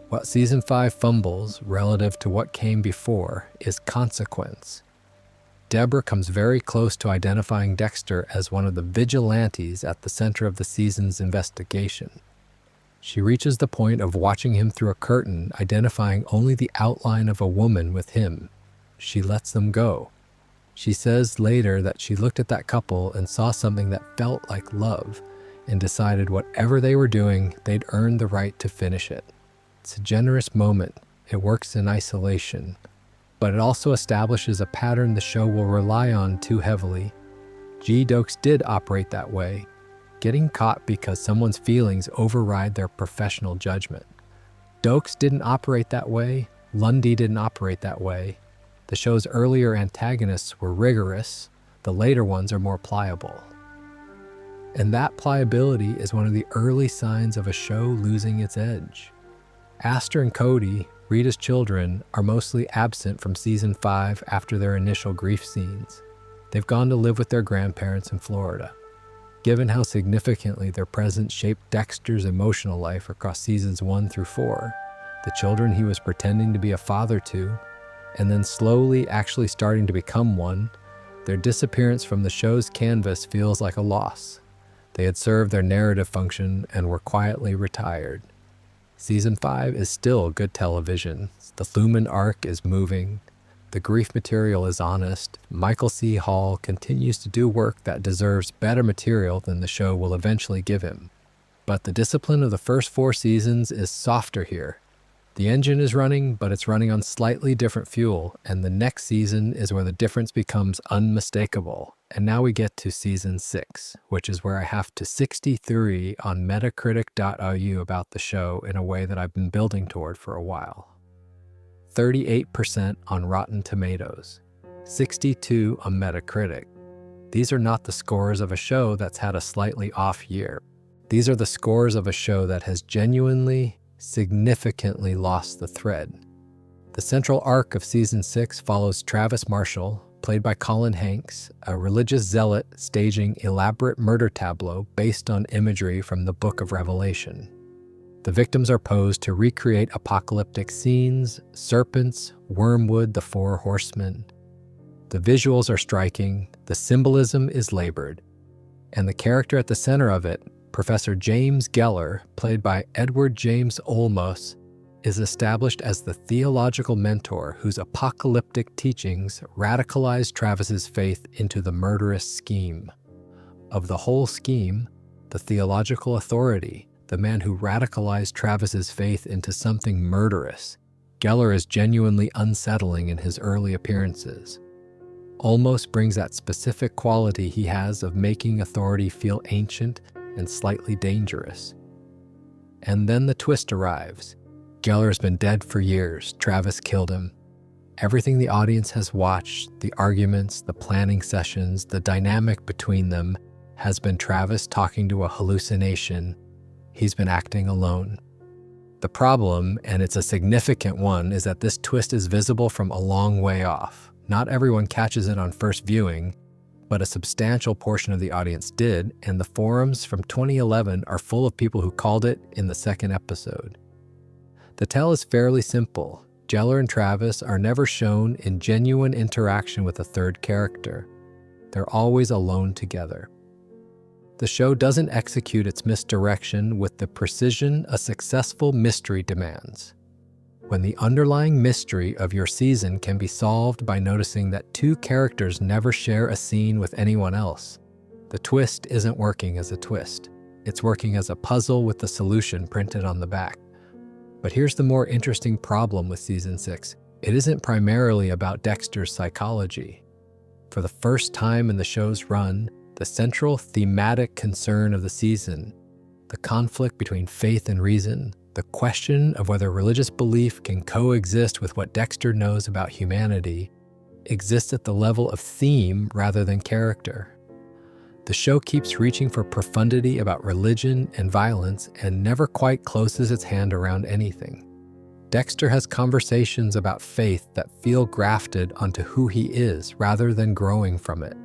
What Season 5 fumbles relative to what came before is consequence. Deborah comes very close to identifying Dexter as one of the vigilantes at the center of the season's investigation. She reaches the point of watching him through a curtain, identifying only the outline of a woman with him. She lets them go. She says later that she looked at that couple and saw something that felt like love and decided whatever they were doing, they'd earned the right to finish it. It's a generous moment. It works in isolation, but it also establishes a pattern the show will rely on too heavily. G. Dokes did operate that way, getting caught because someone's feelings override their professional judgment. Dokes didn't operate that way. Lundy didn't operate that way. The show's earlier antagonists were rigorous. The later ones are more pliable. And that pliability is one of the early signs of a show losing its edge. Aster and Cody, Rita's children, are mostly absent from Season 5 after their initial grief scenes. They've gone to live with their grandparents in Florida. Given how significantly their presence shaped Dexter's emotional life across Seasons 1 through 4, the children he was pretending to be a father to, and then slowly actually starting to become one, their disappearance from the show's canvas feels like a loss. They had served their narrative function and were quietly retired. Season 5 is still good television. The Lumen arc is moving. The grief material is honest. Michael C. Hall continues to do work that deserves better material than the show will eventually give him. But the discipline of the first 4 seasons is softer here. The engine is running, but it's running on slightly different fuel, and the next season is where the difference becomes unmistakable. And now we get to Season 6, which is where I have to 63 on Metacritic.ru about the show in a way that I've been building toward for a while. 38% on Rotten Tomatoes, 62 on Metacritic. These are not the scores of a show that's had a slightly off year. These are the scores of a show that has genuinely, significantly lost the thread. The central arc of Season 6 follows Travis Marshall, played by Colin Hanks, a religious zealot staging elaborate murder tableau based on imagery from the Book of Revelation. The victims are posed to recreate apocalyptic scenes, serpents, wormwood, the 4 horsemen. The visuals are striking, the symbolism is labored, and the character at the center of it, Professor James Geller, played by Edward James Olmos, is established as the theological mentor whose apocalyptic teachings radicalized Travis's faith into the murderous scheme. Of the whole scheme, the theological authority, the man who radicalized Travis's faith into something murderous, Geller is genuinely unsettling in his early appearances. Olmos brings that specific quality he has of making authority feel ancient and slightly dangerous. And then the twist arrives. Geller's been dead for years. Travis killed him. Everything the audience has watched, the arguments, the planning sessions, the dynamic between them, has been Travis talking to a hallucination. He's been acting alone. The problem, and it's a significant one, is that this twist is visible from a long way off. Not everyone catches it on first viewing, but a substantial portion of the audience did, and the forums from 2011 are full of people who called it in the second episode. The tell is fairly simple. Geller and Travis are never shown in genuine interaction with a third character. They're always alone together. The show doesn't execute its misdirection with the precision a successful mystery demands. When the underlying mystery of your season can be solved by noticing that 2 characters never share a scene with anyone else, the twist isn't working as a twist. It's working as a puzzle with the solution printed on the back. But here's the more interesting problem with Season 6. It isn't primarily about Dexter's psychology. For the first time in the show's run, the central thematic concern of the season, the conflict between faith and reason, the question of whether religious belief can coexist with what Dexter knows about humanity, exists at the level of theme rather than character. The show keeps reaching for profundity about religion and violence and never quite closes its hand around anything. Dexter has conversations about faith that feel grafted onto who he is rather than growing from it.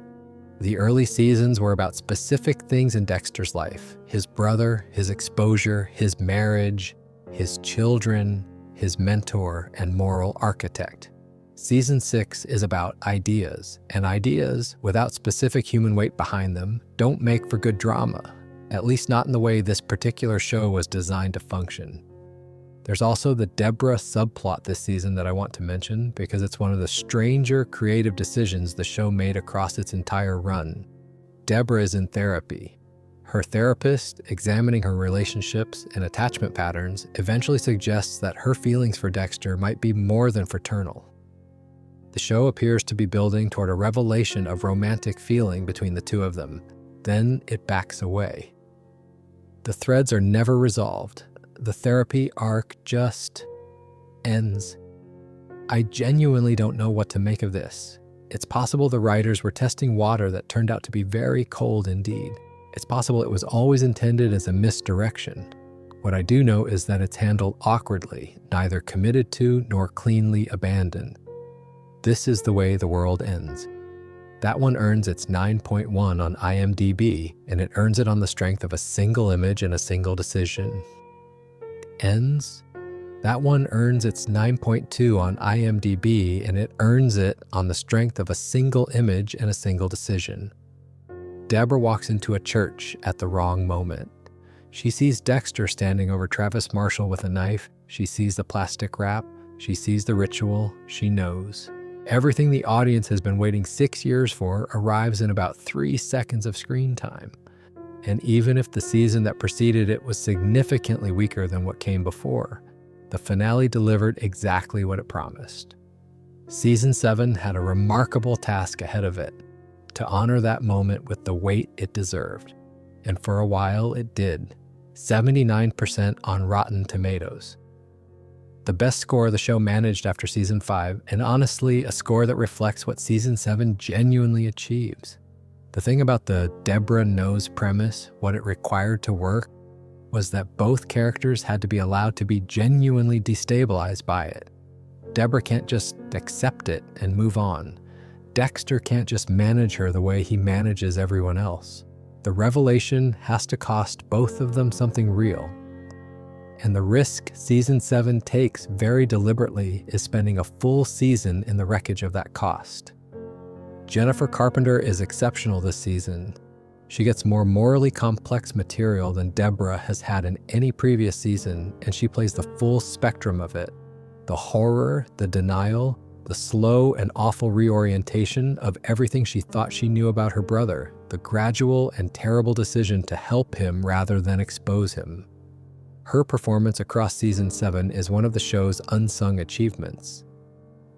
The early seasons were about specific things in Dexter's life: his brother, his exposure, his marriage, his children, his mentor, and moral architect. Season 6 is about ideas, and ideas, without specific human weight behind them, don't make for good drama, at least not in the way this particular show was designed to function. There's also the Deborah subplot this season that I want to mention because it's one of the stranger creative decisions the show made across its entire run. Deborah is in therapy. Her therapist, examining her relationships and attachment patterns, eventually suggests that her feelings for Dexter might be more than fraternal. The show appears to be building toward a revelation of romantic feeling between the two of them. Then it backs away. The threads are never resolved. The therapy arc just ends. I genuinely don't know what to make of this. It's possible the writers were testing water that turned out to be very cold indeed. It's possible it was always intended as a misdirection. What I do know is that it's handled awkwardly, neither committed to nor cleanly abandoned. This is the way the world ends. That one earns its 9.1 on IMDb, and it earns it on the strength of a single image and a single decision. Ends? That one earns its 9.2 on IMDb, and it earns it on the strength of a single image and a single decision. Deborah walks into a church at the wrong moment. She sees Dexter standing over Travis Marshall with a knife. She sees the plastic wrap. She sees the ritual. She knows. Everything the audience has been waiting 6 years for arrives in about 3 seconds of screen time. And even if the season that preceded it was significantly weaker than what came before, the finale delivered exactly what it promised. Season 7 had a remarkable task ahead of it, to honor that moment with the weight it deserved. And for a while it did. 79% on Rotten Tomatoes. The best score the show managed after Season 5, and honestly, a score that reflects what Season 7 genuinely achieves. The thing about the Deborah Knows premise, what it required to work, was that both characters had to be allowed to be genuinely destabilized by it. Deborah can't just accept it and move on. Dexter can't just manage her the way he manages everyone else. The revelation has to cost both of them something real. And the risk Season 7 takes very deliberately is spending a full season in the wreckage of that cost. Jennifer Carpenter is exceptional this season. She gets more morally complex material than Deborah has had in any previous season, and she plays the full spectrum of it. The horror, the denial, the slow and awful reorientation of everything she thought she knew about her brother, the gradual and terrible decision to help him rather than expose him. Her performance across Season 7 is one of the show's unsung achievements.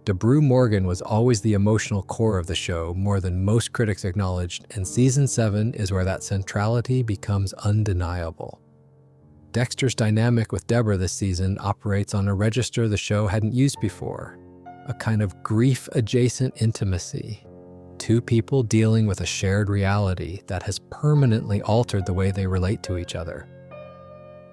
DeBrew Morgan was always the emotional core of the show, more than most critics acknowledged, and Season 7 is where that centrality becomes undeniable. Dexter's dynamic with Deborah this season operates on a register the show hadn't used before, a kind of grief-adjacent intimacy. Two people dealing with a shared reality that has permanently altered the way they relate to each other.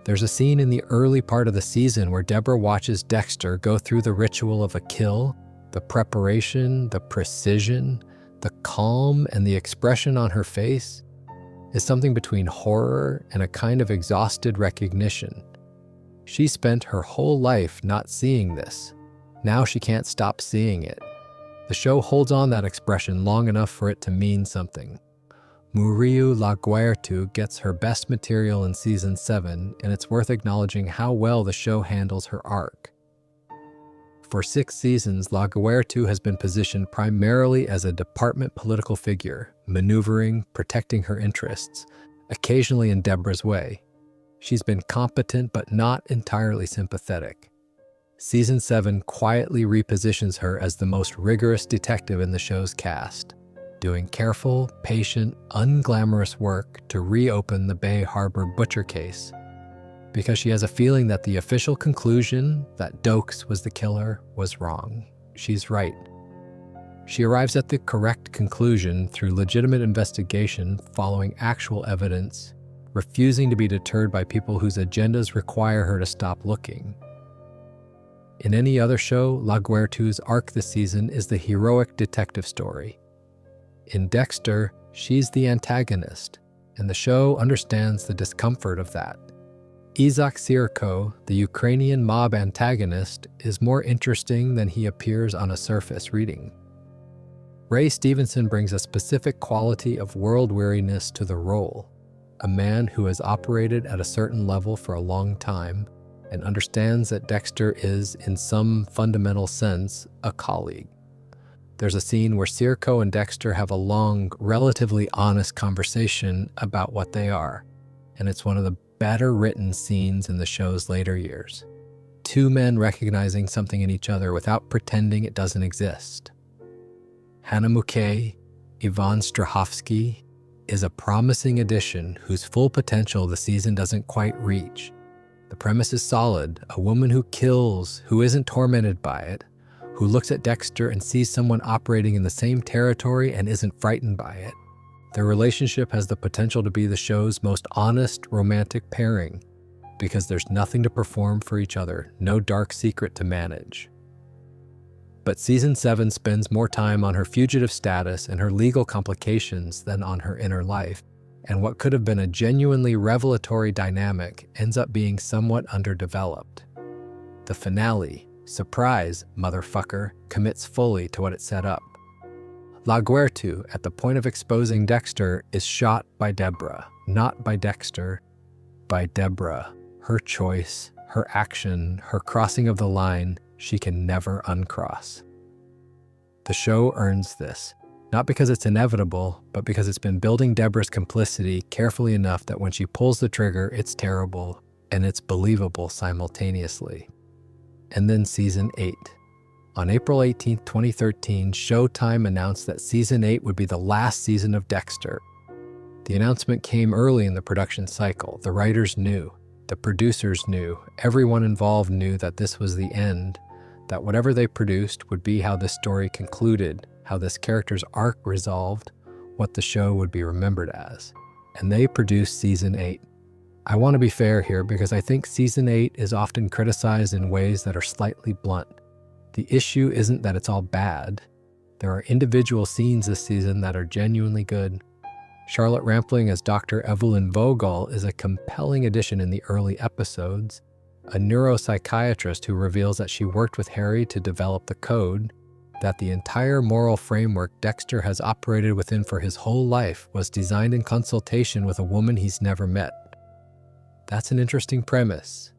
There's a scene in the early part of the season where Deborah watches Dexter go through the ritual of a kill, the preparation, the precision, the calm, and the expression on her face is something between horror and a kind of exhausted recognition. She spent her whole life not seeing this. Now she can't stop seeing it. The show holds on that expression long enough for it to mean something. Muriu Laguertu gets her best material in Season 7, and it's worth acknowledging how well the show handles her arc. For 6 seasons, Laguertu has been positioned primarily as a department political figure, maneuvering, protecting her interests, occasionally in Deborah's way. She's been competent but not entirely sympathetic. Season 7 quietly repositions her as the most rigorous detective in the show's cast, doing careful, patient, unglamorous work to reopen the Bay Harbor butcher case, because she has a feeling that the official conclusion that Dokes was the killer was wrong. She's right. She arrives at the correct conclusion through legitimate investigation following actual evidence, refusing to be deterred by people whose agendas require her to stop looking. In any other show, LaGuertu's arc this season is the heroic detective story. In Dexter, she's the antagonist, and the show understands the discomfort of that. Izak Sirko, the Ukrainian mob antagonist, is more interesting than he appears on a surface reading. Ray Stevenson brings a specific quality of world weariness to the role, a man who has operated at a certain level for a long time and understands that Dexter is, in some fundamental sense, a colleague. There's a scene where Sirko and Dexter have a long, relatively honest conversation about what they are, and it's one of the better written scenes in the show's later years. Two men recognizing something in each other without pretending it doesn't exist. Hannah Mouquet, Ivan Strahovski, is a promising addition whose full potential the season doesn't quite reach. The premise is solid: a woman who kills, who isn't tormented by it, who looks at Dexter and sees someone operating in the same territory and isn't frightened by it. Their relationship has the potential to be the show's most honest romantic pairing, because there's nothing to perform for each other, no dark secret to manage. But Season 7 spends more time on her fugitive status and her legal complications than on her inner life, and what could have been a genuinely revelatory dynamic ends up being somewhat underdeveloped. The finale, surprise, motherfucker, commits fully to what it set up. LaGuertu, at the point of exposing Dexter, is shot by Deborah, not by Dexter, by Deborah. Her choice, her action, her crossing of the line she can never uncross. The show earns this, not because it's inevitable, but because it's been building Deborah's complicity carefully enough that when she pulls the trigger, it's terrible and it's believable simultaneously. And then Season 8. On April 18, 2013, Showtime announced that Season 8 would be the last season of Dexter. The announcement came early in the production cycle. The writers knew, the producers knew, everyone involved knew that this was the end, that whatever they produced would be how this story concluded, how this character's arc resolved, what the show would be remembered as. And they produced Season 8. I want to be fair here because I think Season 8 is often criticized in ways that are slightly blunt. The issue isn't that it's all bad. There are individual scenes this season that are genuinely good. Charlotte Rampling as Dr. Evelyn Vogel is a compelling addition in the early episodes, a neuropsychiatrist who reveals that she worked with Harry to develop the code, that the entire moral framework Dexter has operated within for his whole life was designed in consultation with a woman he's never met. That's an interesting premise.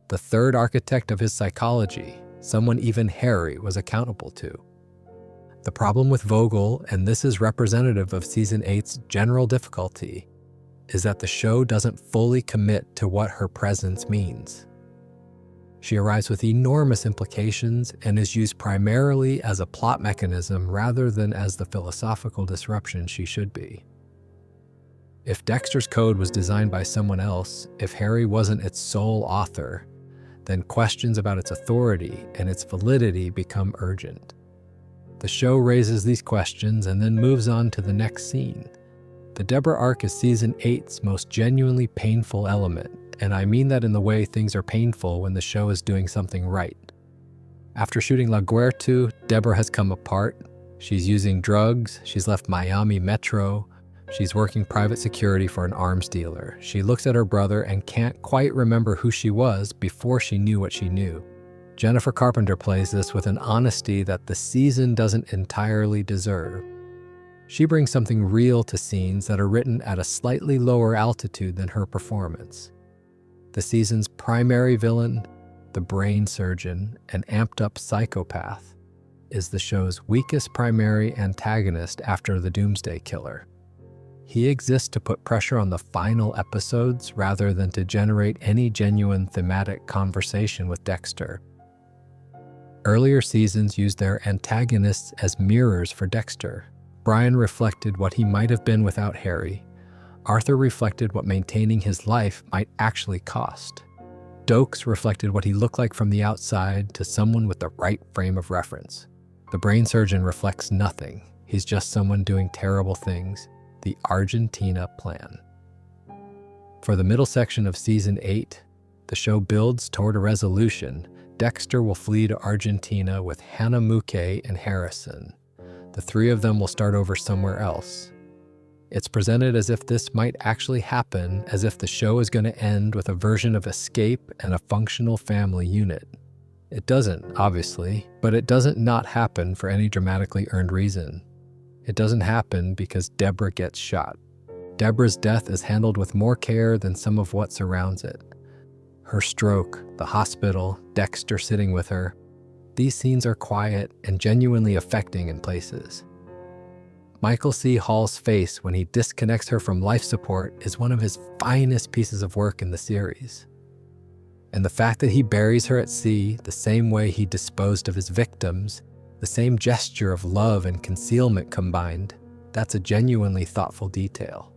The third architect of his psychology, someone even Harry was accountable to. The problem with Vogel, and this is representative of Season 8's general difficulty, is that the show doesn't fully commit to what her presence means. She arrives with enormous implications and is used primarily as a plot mechanism rather than as the philosophical disruption she should be. If Dexter's code was designed by someone else, if Harry wasn't its sole author, then questions about its authority and its validity become urgent. The show raises these questions and then moves on to the next scene. The Deborah arc is Season 8's most genuinely painful element, and I mean that in the way things are painful when the show is doing something right. After shooting LaGuertu, Deborah has come apart. She's using drugs, she's left Miami Metro, she's working private security for an arms dealer. She looks at her brother and can't quite remember who she was before she knew what she knew. Jennifer Carpenter plays this with an honesty that the season doesn't entirely deserve. She brings something real to scenes that are written at a slightly lower altitude than her performance. The season's primary villain, the brain surgeon, an amped-up psychopath, is the show's weakest primary antagonist after the Doomsday Killer. He exists to put pressure on the final episodes rather than to generate any genuine thematic conversation with Dexter. Earlier seasons used their antagonists as mirrors for Dexter. Brian reflected what he might have been without Harry. Arthur reflected what maintaining his life might actually cost. Dokes reflected what he looked like from the outside to someone with the right frame of reference. The brain surgeon reflects nothing. He's just someone doing terrible things. The Argentina plan. For the middle section of Season 8, the show builds toward a resolution. Dexter will flee to Argentina with Hannah Muke and Harrison. The three of them will start over somewhere else. It's presented as if this might actually happen, as if the show is going to end with a version of Escape and a functional family unit. It doesn't, obviously, but it doesn't not happen for any dramatically earned reason. It doesn't happen because Deborah gets shot. Deborah's death is handled with more care than some of what surrounds it. Her stroke, the hospital, Dexter sitting with her. These scenes are quiet and genuinely affecting in places. Michael C. Hall's face when he disconnects her from life support is one of his finest pieces of work in the series. And the fact that he buries her at sea the same way he disposed of his victims, the same gesture of love and concealment combined, that's a genuinely thoughtful detail.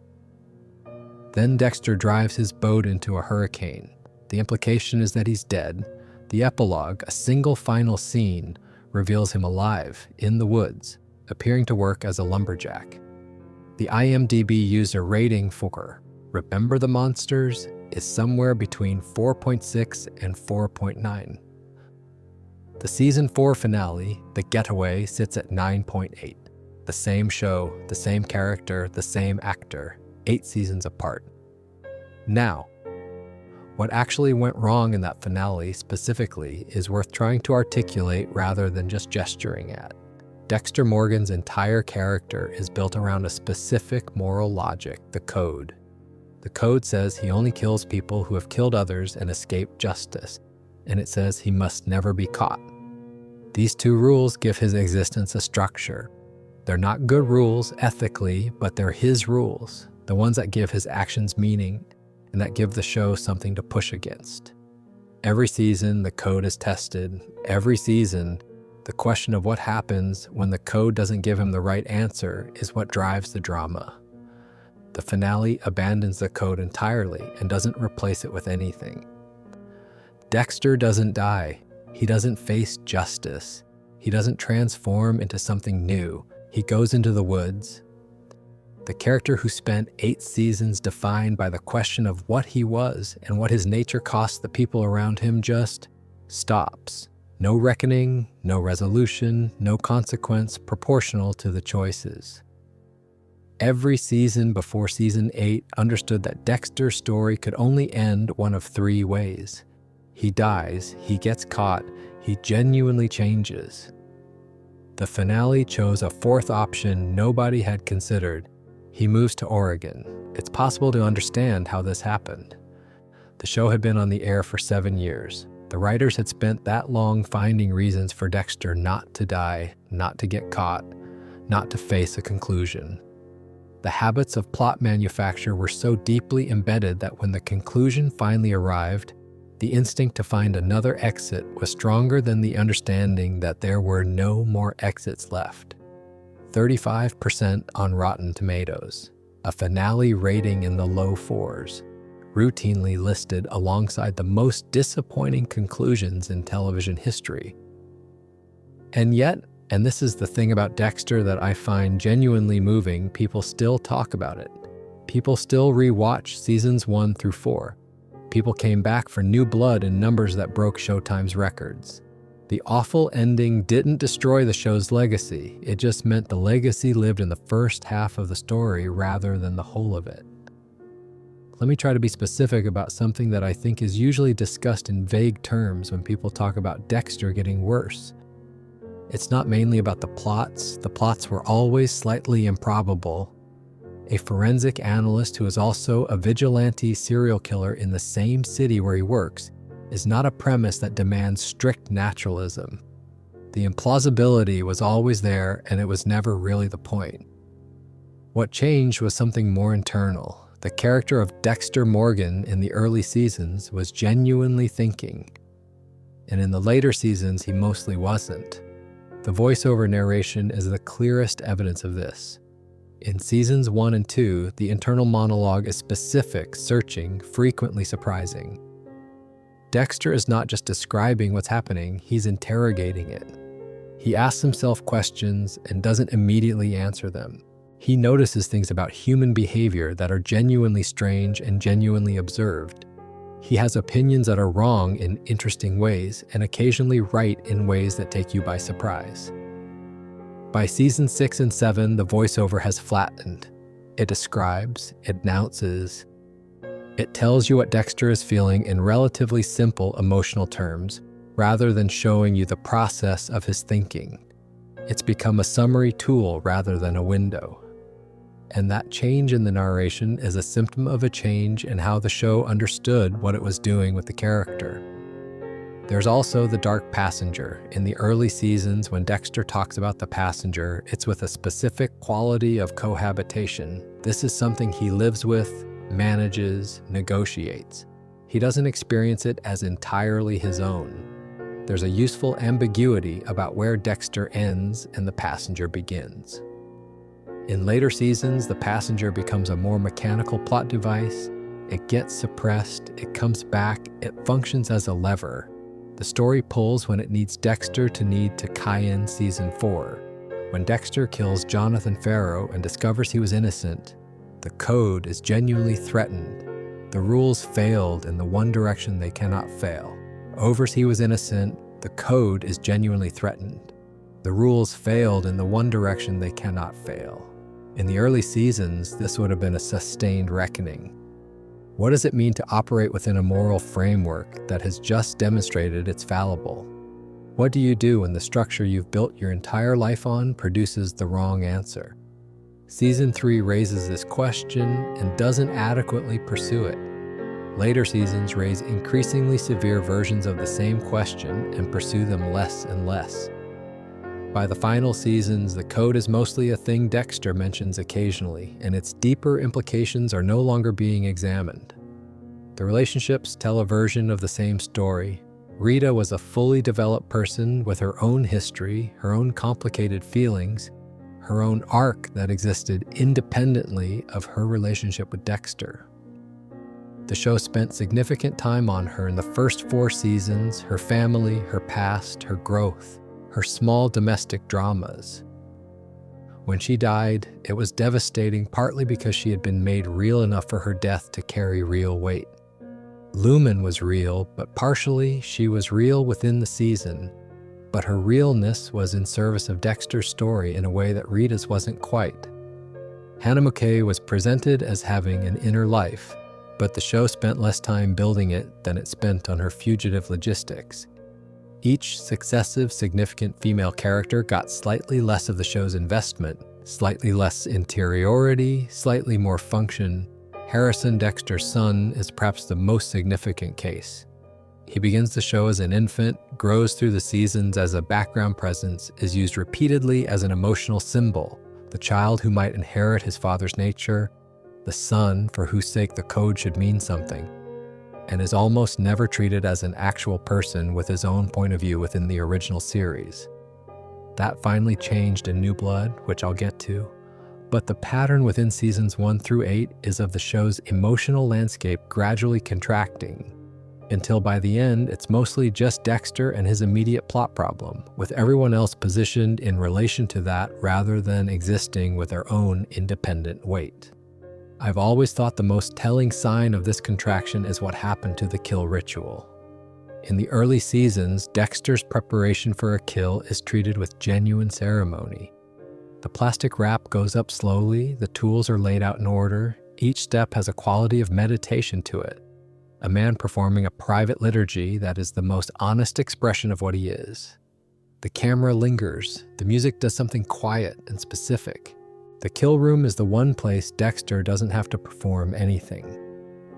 Then Dexter drives his boat into a hurricane. The implication is that he's dead. The epilogue, a single final scene, reveals him alive, in the woods, appearing to work as a lumberjack. The IMDb user rating for Remember the Monsters is somewhere between 4.6 and 4.9. The Season 4 finale, The Getaway, sits at 9.8. The same show, the same character, the same actor, 8 seasons apart. Now, what actually went wrong in that finale specifically is worth trying to articulate rather than just gesturing at. Dexter Morgan's entire character is built around a specific moral logic, the code. The code says he only kills people who have killed others and escaped justice, and it says he must never be caught. These two rules give his existence a structure. They're not good rules ethically, but they're his rules, the ones that give his actions meaning and that give the show something to push against. Every season, the code is tested. Every season, the question of what happens when the code doesn't give him the right answer is what drives the drama. The finale abandons the code entirely and doesn't replace it with anything. Dexter doesn't die. He doesn't face justice. He doesn't transform into something new. He goes into the woods. The character who spent 8 seasons defined by the question of what he was and what his nature cost the people around him just stops. No reckoning, no resolution, no consequence proportional to the choices. Every season before Season 8 understood that Dexter's story could only end one of 3 ways. He dies, he gets caught, he genuinely changes. The finale chose a 4th option nobody had considered. He moves to Oregon. It's possible to understand how this happened. The show had been on the air for 7 years. The writers had spent that long finding reasons for Dexter not to die, not to get caught, not to face a conclusion. The habits of plot manufacture were so deeply embedded that when the conclusion finally arrived, the instinct to find another exit was stronger than the understanding that there were no more exits left. 35% on Rotten Tomatoes, a finale rating in the low 4s, routinely listed alongside the most disappointing conclusions in television history. And yet, and this is the thing about Dexter that I find genuinely moving, people still talk about it. People still rewatch seasons 1 through 4. People came back for new blood in numbers that broke Showtime's records. The awful ending didn't destroy the show's legacy. It just meant the legacy lived in the first half of the story rather than the whole of it. Let me try to be specific about something that I think is usually discussed in vague terms when people talk about Dexter getting worse. It's not mainly about the plots. The plots were always slightly improbable. A forensic analyst who is also a vigilante serial killer in the same city where he works is not a premise that demands strict naturalism. The implausibility was always there, and it was never really the point. What changed was something more internal. The character of Dexter Morgan in the early seasons was genuinely thinking, and in the later seasons he mostly wasn't. The voiceover narration is the clearest evidence of this. In seasons 1 and 2, the internal monologue is specific, searching, frequently surprising. Dexter is not just describing what's happening, he's interrogating it. He asks himself questions and doesn't immediately answer them. He notices things about human behavior that are genuinely strange and genuinely observed. He has opinions that are wrong in interesting ways and occasionally right in ways that take you by surprise. By season 6 and 7, the voiceover has flattened. It describes, it announces, it tells you what Dexter is feeling in relatively simple emotional terms, rather than showing you the process of his thinking. It's become a summary tool rather than a window. And that change in the narration is a symptom of a change in how the show understood what it was doing with the character. There's also the dark passenger. In the early seasons, when Dexter talks about the passenger, it's with a specific quality of cohabitation. This is something he lives with, manages, negotiates. He doesn't experience it as entirely his own. There's a useful ambiguity about where Dexter ends and the passenger begins. In later seasons, the passenger becomes a more mechanical plot device. It gets suppressed, it comes back, it functions as a lever. The story pulls when it needs Dexter to need to Cayenne season 4. When Dexter kills Jonathan Farrow and discovers he was innocent, the code is genuinely threatened. The rules failed in the one direction they cannot fail. Overs he was innocent, the code is genuinely threatened. The rules failed in the one direction they cannot fail. In the early seasons, this would have been a sustained reckoning. What does it mean to operate within a moral framework that has just demonstrated it's fallible? What do you do when the structure you've built your entire life on produces the wrong answer? Season 3 raises this question and doesn't adequately pursue it. Later seasons raise increasingly severe versions of the same question and pursue them less and less. By the final seasons, the code is mostly a thing Dexter mentions occasionally, and its deeper implications are no longer being examined. The relationships tell a version of the same story. Rita was a fully developed person with her own history, her own complicated feelings, her own arc that existed independently of her relationship with Dexter. The show spent significant time on her in the first 4 seasons, her family, her past, her growth, her small domestic dramas. When she died, it was devastating partly because she had been made real enough for her death to carry real weight. Lumen was real, but partially she was real within the season, but her realness was in service of Dexter's story in a way that Rita's wasn't quite. Hannah McKay was presented as having an inner life, but the show spent less time building it than it spent on her fugitive logistics. Each successive significant female character got slightly less of the show's investment, slightly less interiority, slightly more function. Harrison, Dexter's son, is perhaps the most significant case. He begins the show as an infant, grows through the seasons as a background presence, is used repeatedly as an emotional symbol, the child who might inherit his father's nature, the son for whose sake the code should mean something, and is almost never treated as an actual person with his own point of view within the original series. That finally changed in New Blood, which I'll get to, but the pattern within seasons 1 through 8 is of the show's emotional landscape gradually contracting, until by the end it's mostly just Dexter and his immediate plot problem, with everyone else positioned in relation to that rather than existing with their own independent weight. I've always thought the most telling sign of this contraction is what happened to the kill ritual. In the early seasons, Dexter's preparation for a kill is treated with genuine ceremony. The plastic wrap goes up slowly, the tools are laid out in order, each step has a quality of meditation to it. A man performing a private liturgy that is the most honest expression of what he is. The camera lingers, the music does something quiet and specific. The kill room is the one place Dexter doesn't have to perform anything.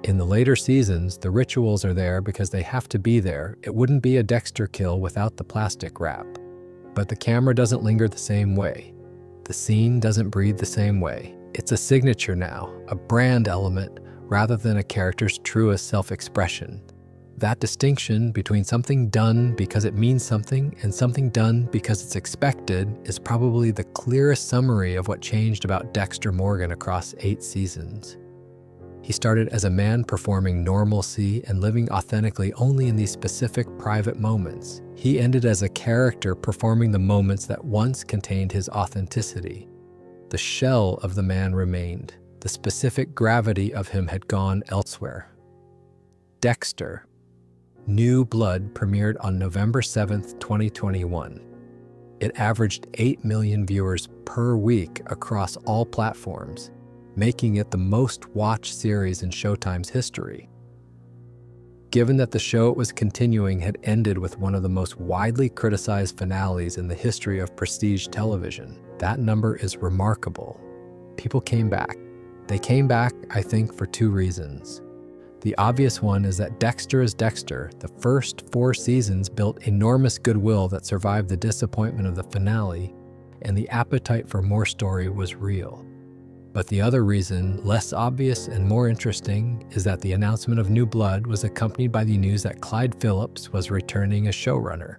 In the later seasons, the rituals are there because they have to be there. It wouldn't be a Dexter kill without the plastic wrap. But the camera doesn't linger the same way. The scene doesn't breathe the same way. It's a signature now, a brand element, rather than a character's truest self-expression. That distinction between something done because it means something and something done because it's expected is probably the clearest summary of what changed about Dexter Morgan across 8 seasons. He started as a man performing normalcy and living authentically only in these specific private moments. He ended as a character performing the moments that once contained his authenticity. The shell of the man remained. The specific gravity of him had gone elsewhere. Dexter. New Blood premiered on November 7th, 2021. It averaged 8 million viewers per week across all platforms, making it the most watched series in Showtime's history. Given that the show it was continuing had ended with one of the most widely criticized finales in the history of prestige television, that number is remarkable. People came back. They came back, I think, for two reasons. The obvious one is that Dexter is Dexter. The first 4 seasons built enormous goodwill that survived the disappointment of the finale, and the appetite for more story was real. But the other reason, less obvious and more interesting, is that the announcement of New Blood was accompanied by the news that Clyde Phillips was returning as showrunner.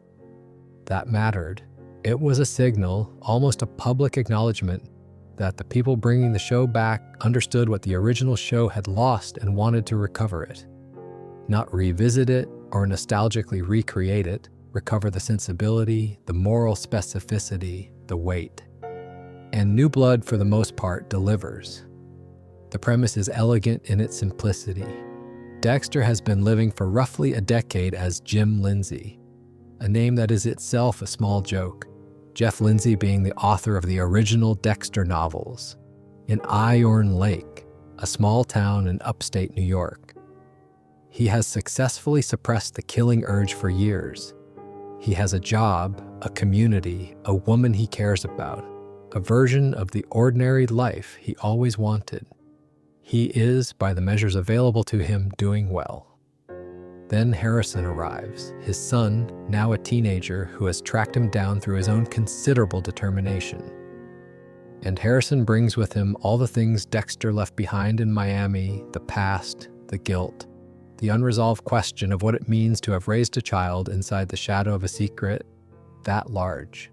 That mattered. It was a signal, almost a public acknowledgement, that the people bringing the show back understood what the original show had lost and wanted to recover it. Not revisit it or nostalgically recreate it, recover the sensibility, the moral specificity, the weight. And New Blood, for the most part, delivers. The premise is elegant in its simplicity. Dexter has been living for roughly a decade as Jim Lindsay, a name that is itself a small joke. Jeff Lindsay being the author of the original Dexter novels, in Iron Lake, a small town in upstate New York. He has successfully suppressed the killing urge for years. He has a job, a community, a woman he cares about, a version of the ordinary life he always wanted. He is, by the measures available to him, doing well. Then Harrison arrives, his son, now a teenager, who has tracked him down through his own considerable determination. And Harrison brings with him all the things Dexter left behind in Miami, the past, the guilt, the unresolved question of what it means to have raised a child inside the shadow of a secret that large.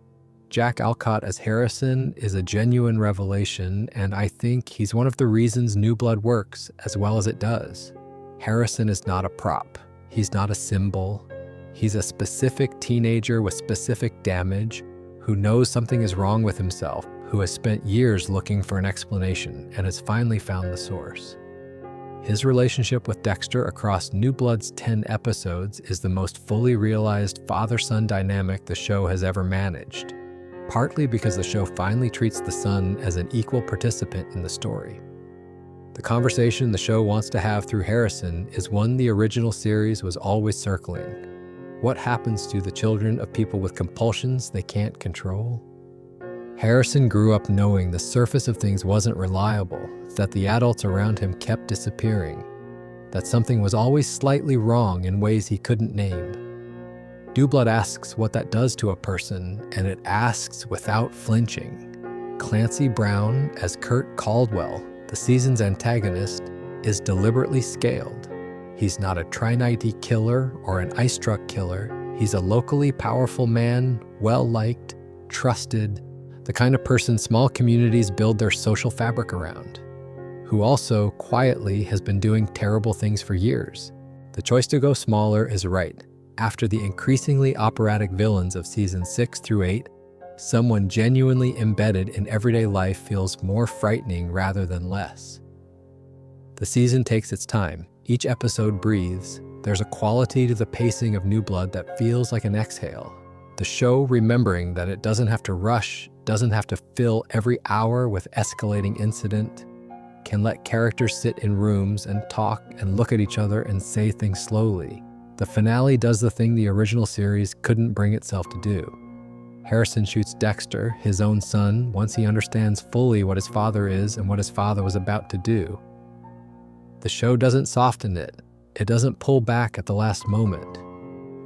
Jack Alcott as Harrison is a genuine revelation, and I think he's one of the reasons New Blood works as well as it does. Harrison is not a prop. He's not a symbol. He's a specific teenager with specific damage who knows something is wrong with himself, who has spent years looking for an explanation and has finally found the source. His relationship with Dexter across New Blood's 10 episodes is the most fully realized father-son dynamic the show has ever managed, partly because the show finally treats the son as an equal participant in the story. The conversation the show wants to have through Harrison is one the original series was always circling. What happens to the children of people with compulsions they can't control? Harrison grew up knowing the surface of things wasn't reliable, that the adults around him kept disappearing, that something was always slightly wrong in ways he couldn't name. New Blood asks what that does to a person, and it asks without flinching. Clancy Brown as Kurt Caldwell, the season's antagonist, is deliberately scaled. He's not a Trinity killer or an ice truck killer. He's a locally powerful man, well-liked, trusted, the kind of person small communities build their social fabric around, who also, quietly, has been doing terrible things for years. The choice to go smaller is right. After the increasingly operatic villains of seasons 6 through 8, someone genuinely embedded in everyday life feels more frightening rather than less. The season takes its time. Each episode breathes. There's a quality to the pacing of New Blood that feels like an exhale. The show remembering that it doesn't have to rush, doesn't have to fill every hour with escalating incident, can let characters sit in rooms and talk and look at each other and say things slowly. The finale does the thing the original series couldn't bring itself to do. Harrison shoots Dexter, his own son, once he understands fully what his father is and what his father was about to do. The show doesn't soften it. It doesn't pull back at the last moment.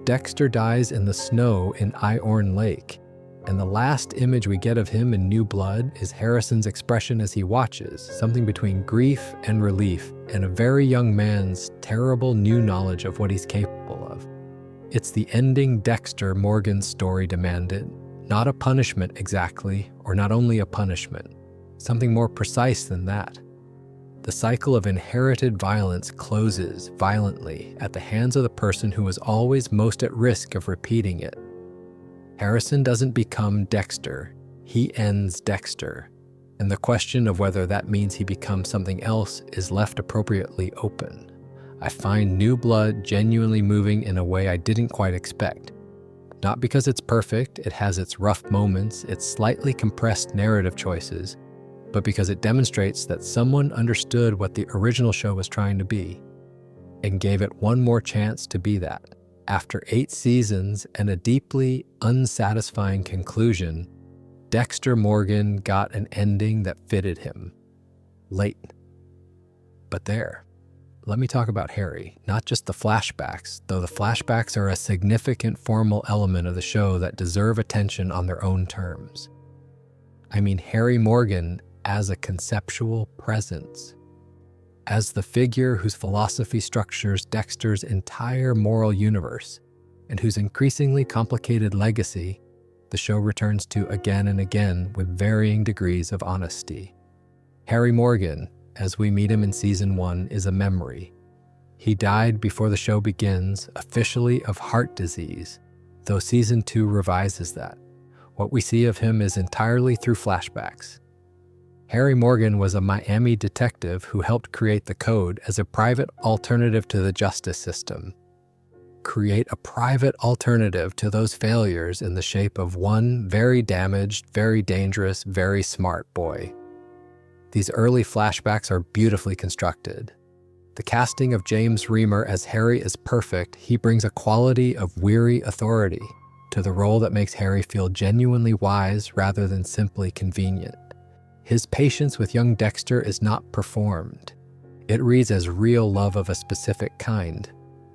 Dexter dies in the snow in Iron Lake, and the last image we get of him in New Blood is Harrison's expression as he watches, something between grief and relief, and a very young man's terrible new knowledge of what he's capable of. It's the ending Dexter Morgan's story demanded. Not a punishment exactly, or not only a punishment. Something more precise than that. The cycle of inherited violence closes violently at the hands of the person who was always most at risk of repeating it. Harrison doesn't become Dexter, he ends Dexter, and the question of whether that means he becomes something else is left appropriately open. I find New Blood genuinely moving in a way I didn't quite expect. Not because it's perfect, it has its rough moments, its slightly compressed narrative choices, but because it demonstrates that someone understood what the original show was trying to be and gave it one more chance to be that. After 8 seasons and a deeply unsatisfying conclusion, Dexter Morgan got an ending that fitted him. Late. But there. Let me talk about Harry, not just the flashbacks, though the flashbacks are a significant formal element of the show that deserve attention on their own terms. I mean Harry Morgan as a conceptual presence. As the figure whose philosophy structures Dexter's entire moral universe, and whose increasingly complicated legacy the show returns to again and again with varying degrees of honesty. Harry Morgan, as we meet him in Season 1, is a memory. He died before the show begins, officially of heart disease, though Season 2 revises that. What we see of him is entirely through flashbacks. Harry Morgan was a Miami detective who helped create the code as a private alternative to the justice system. Create a private alternative to those failures in the shape of one very damaged, very dangerous, very smart boy. These early flashbacks are beautifully constructed. The casting of James Remar as Harry is perfect. He brings a quality of weary authority to the role that makes Harry feel genuinely wise rather than simply convenient. His patience with young Dexter is not performed. It reads as real love of a specific kind.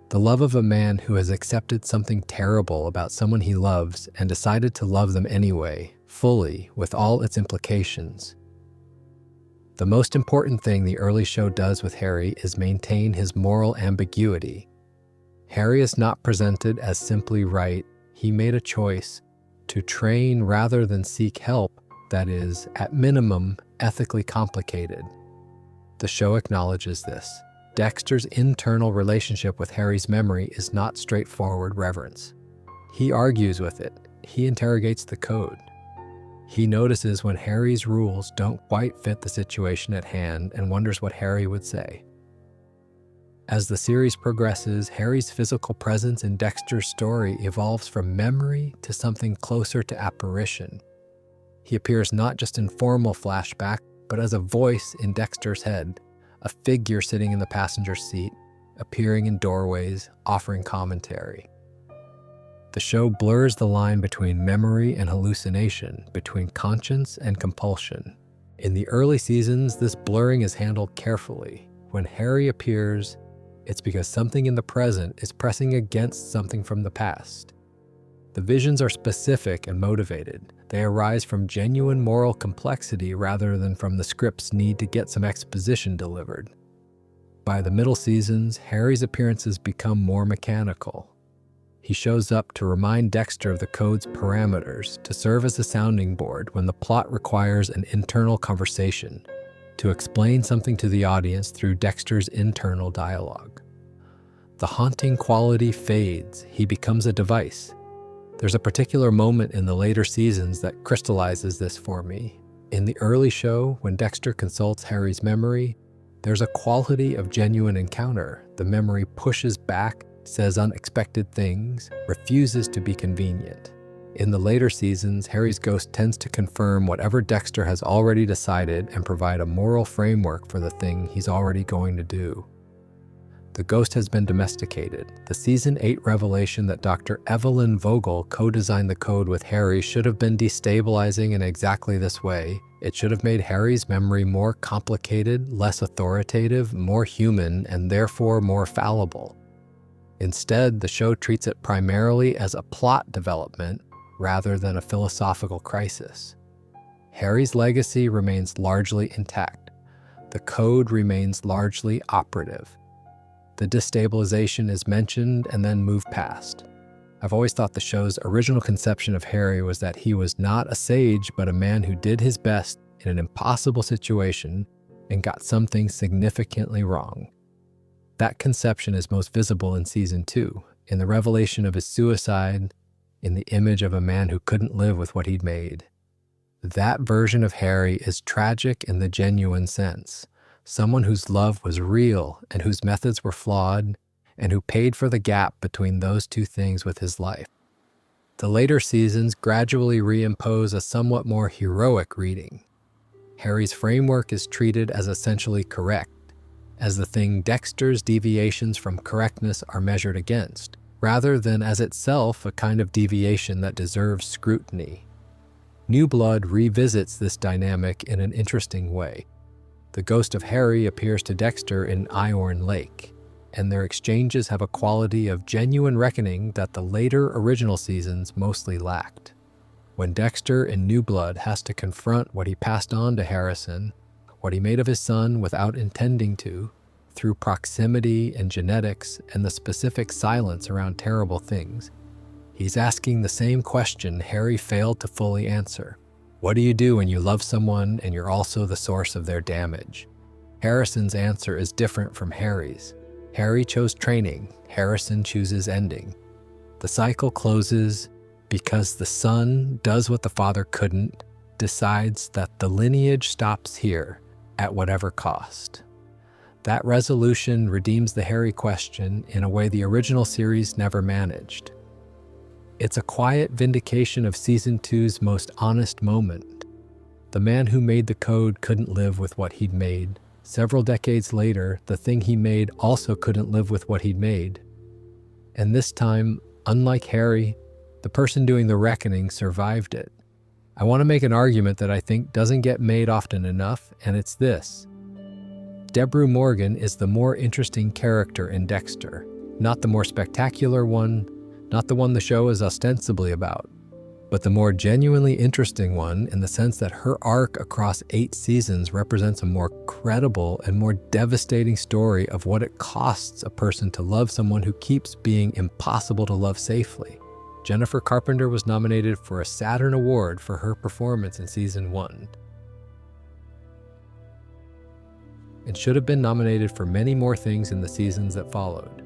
The love of a man who has accepted something terrible about someone he loves and decided to love them anyway, fully, with all its implications. The most important thing the early show does with Harry is maintain his moral ambiguity. Harry is not presented as simply right. He made a choice to train rather than seek help that is, at minimum, ethically complicated. The show acknowledges this. Dexter's internal relationship with Harry's memory is not straightforward reverence. He argues with it. He interrogates the code. He notices when Harry's rules don't quite fit the situation at hand and wonders what Harry would say. As the series progresses, Harry's physical presence in Dexter's story evolves from memory to something closer to apparition. He appears not just in formal flashback, but as a voice in Dexter's head, a figure sitting in the passenger seat, appearing in doorways, offering commentary. The show blurs the line between memory and hallucination, between conscience and compulsion. In the early seasons, this blurring is handled carefully. When Harry appears, it's because something in the present is pressing against something from the past. The visions are specific and motivated. They arise from genuine moral complexity rather than from the script's need to get some exposition delivered. By the middle seasons, Harry's appearances become more mechanical. He shows up to remind Dexter of the code's parameters, to serve as a sounding board when the plot requires an internal conversation, to explain something to the audience through Dexter's internal dialogue. The haunting quality fades. He becomes a device. There's a particular moment in the later seasons that crystallizes this for me. In the early show, when Dexter consults Harry's memory, there's a quality of genuine encounter. The memory pushes back, says unexpected things, refuses to be convenient. In the later seasons, Harry's ghost tends to confirm whatever Dexter has already decided and provide a moral framework for the thing he's already going to do. The ghost has been domesticated. The Season 8 revelation that Dr. Evelyn Vogel co-designed the code with Harry should have been destabilizing in exactly this way. It should have made Harry's memory more complicated, less authoritative, more human, and therefore more fallible. Instead, the show treats it primarily as a plot development rather than a philosophical crisis. Harry's legacy remains largely intact. The code remains largely operative. The destabilization is mentioned and then moved past. I've always thought the show's original conception of Harry was that he was not a sage, but a man who did his best in an impossible situation and got something significantly wrong. That conception is most visible in Season 2, in the revelation of his suicide, in the image of a man who couldn't live with what he'd made. That version of Harry is tragic in the genuine sense, someone whose love was real and whose methods were flawed, and who paid for the gap between those two things with his life. The later seasons gradually reimpose a somewhat more heroic reading. Harry's framework is treated as essentially correct, as the thing Dexter's deviations from correctness are measured against, rather than as itself a kind of deviation that deserves scrutiny. New Blood revisits this dynamic in an interesting way. The ghost of Harry appears to Dexter in Iron Lake, and their exchanges have a quality of genuine reckoning that the later original seasons mostly lacked. When Dexter in New Blood has to confront what he passed on to Harrison, what he made of his son without intending to, through proximity and genetics and the specific silence around terrible things, he's asking the same question Harry failed to fully answer. What do you do when you love someone and you're also the source of their damage? Harrison's answer is different from Harry's. Harry chose training, Harrison chooses ending. The cycle closes because the son does what the father couldn't, decides that the lineage stops here at whatever cost. That resolution redeems the Harry question in a way the original series never managed. It's a quiet vindication of Season 2's most honest moment. The man who made the code couldn't live with what he'd made. Several decades later, the thing he made also couldn't live with what he'd made. And this time, unlike Harry, the person doing the reckoning survived it. I want to make an argument that I think doesn't get made often enough, and it's this. Deborah Morgan is the more interesting character in Dexter, not the more spectacular one, not the one the show is ostensibly about, but the more genuinely interesting one in the sense that her arc across 8 seasons represents a more credible and more devastating story of what it costs a person to love someone who keeps being impossible to love safely. Jennifer Carpenter was nominated for a Saturn Award for her performance in Season 1, and should have been nominated for many more things in the seasons that followed.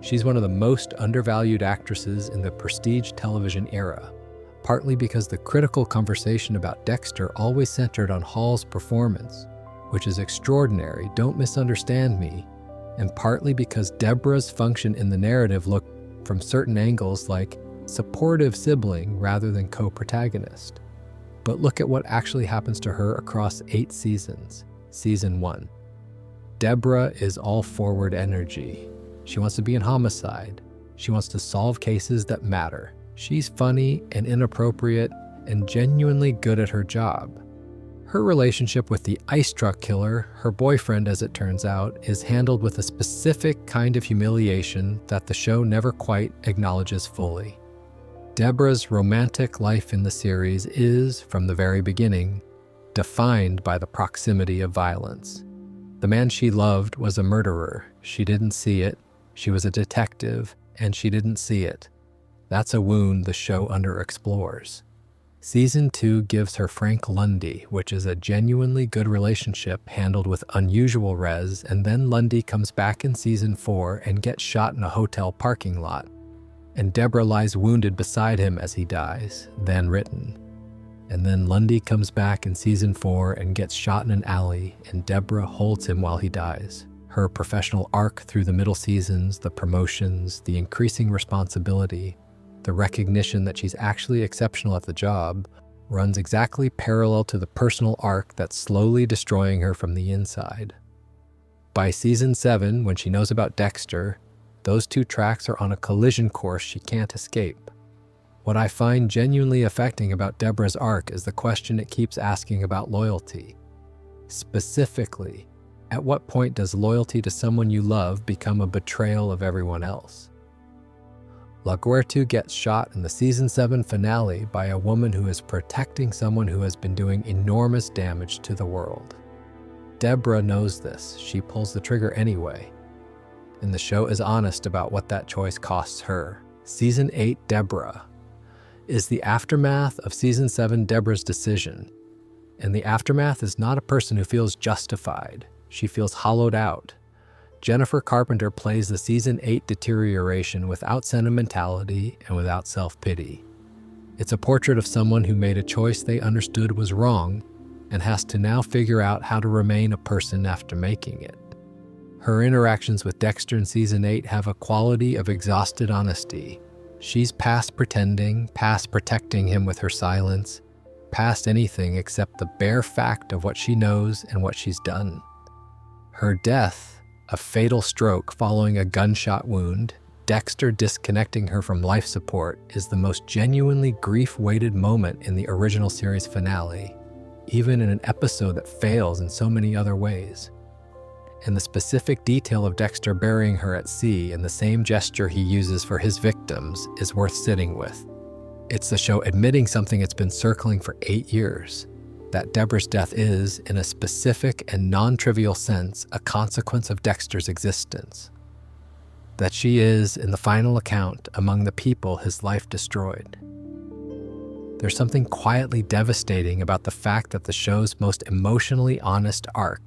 She's one of the most undervalued actresses in the prestige television era, partly because the critical conversation about Dexter always centered on Hall's performance, which is extraordinary, don't misunderstand me, and partly because Deborah's function in the narrative looked, from certain angles, like supportive sibling rather than co-protagonist. But look at what actually happens to her across 8 seasons. Season 1. Deborah is all forward energy. She wants to be in homicide. She wants to solve cases that matter. She's funny and inappropriate and genuinely good at her job. Her relationship with the ice truck killer, her boyfriend as it turns out, is handled with a specific kind of humiliation that the show never quite acknowledges fully. Deborah's romantic life in the series is, from the very beginning, defined by the proximity of violence. The man she loved was a murderer. She didn't see it. She was a detective, and she didn't see it. That's a wound the show underexplores. Season 2 gives her Frank Lundy, which is a genuinely good relationship handled with unusual res, and then Lundy comes back in Season 4 and gets shot in a hotel parking lot. And Deborah lies wounded beside him as he dies, then written. And then Lundy comes back in Season 4 and gets shot in an alley, and Deborah holds him while he dies. Her professional arc through the middle seasons, the promotions, the increasing responsibility, the recognition that she's actually exceptional at the job, runs exactly parallel to the personal arc that's slowly destroying her from the inside. By Season 7, when she knows about Dexter, those two tracks are on a collision course she can't escape. What I find genuinely affecting about Deborah's arc is the question it keeps asking about loyalty. Specifically, at what point does loyalty to someone you love become a betrayal of everyone else? LaGuertu gets shot in the Season 7 finale by a woman who is protecting someone who has been doing enormous damage to the world. Deborah knows this. She pulls the trigger anyway. And the show is honest about what that choice costs her. Season 8 Deborah is the aftermath of Season 7 Deborah's decision. And the aftermath is not a person who feels justified. She feels hollowed out. Jennifer Carpenter plays the season 8 deterioration without sentimentality and without self-pity. It's a portrait of someone who made a choice they understood was wrong and has to now figure out how to remain a person after making it. Her interactions with Dexter in season 8 have a quality of exhausted honesty. She's past pretending, past protecting him with her silence, past anything except the bare fact of what she knows and what she's done. Her death, a fatal stroke following a gunshot wound, Dexter disconnecting her from life support, is the most genuinely grief-weighted moment in the original series finale, even in an episode that fails in so many other ways. And the specific detail of Dexter burying her at sea in the same gesture he uses for his victims is worth sitting with. It's the show admitting something it's been circling for 8 years, that Deborah's death is, in a specific and non-trivial sense, a consequence of Dexter's existence. That she is, in the final account, among the people his life destroyed. There's something quietly devastating about the fact that the show's most emotionally honest arc,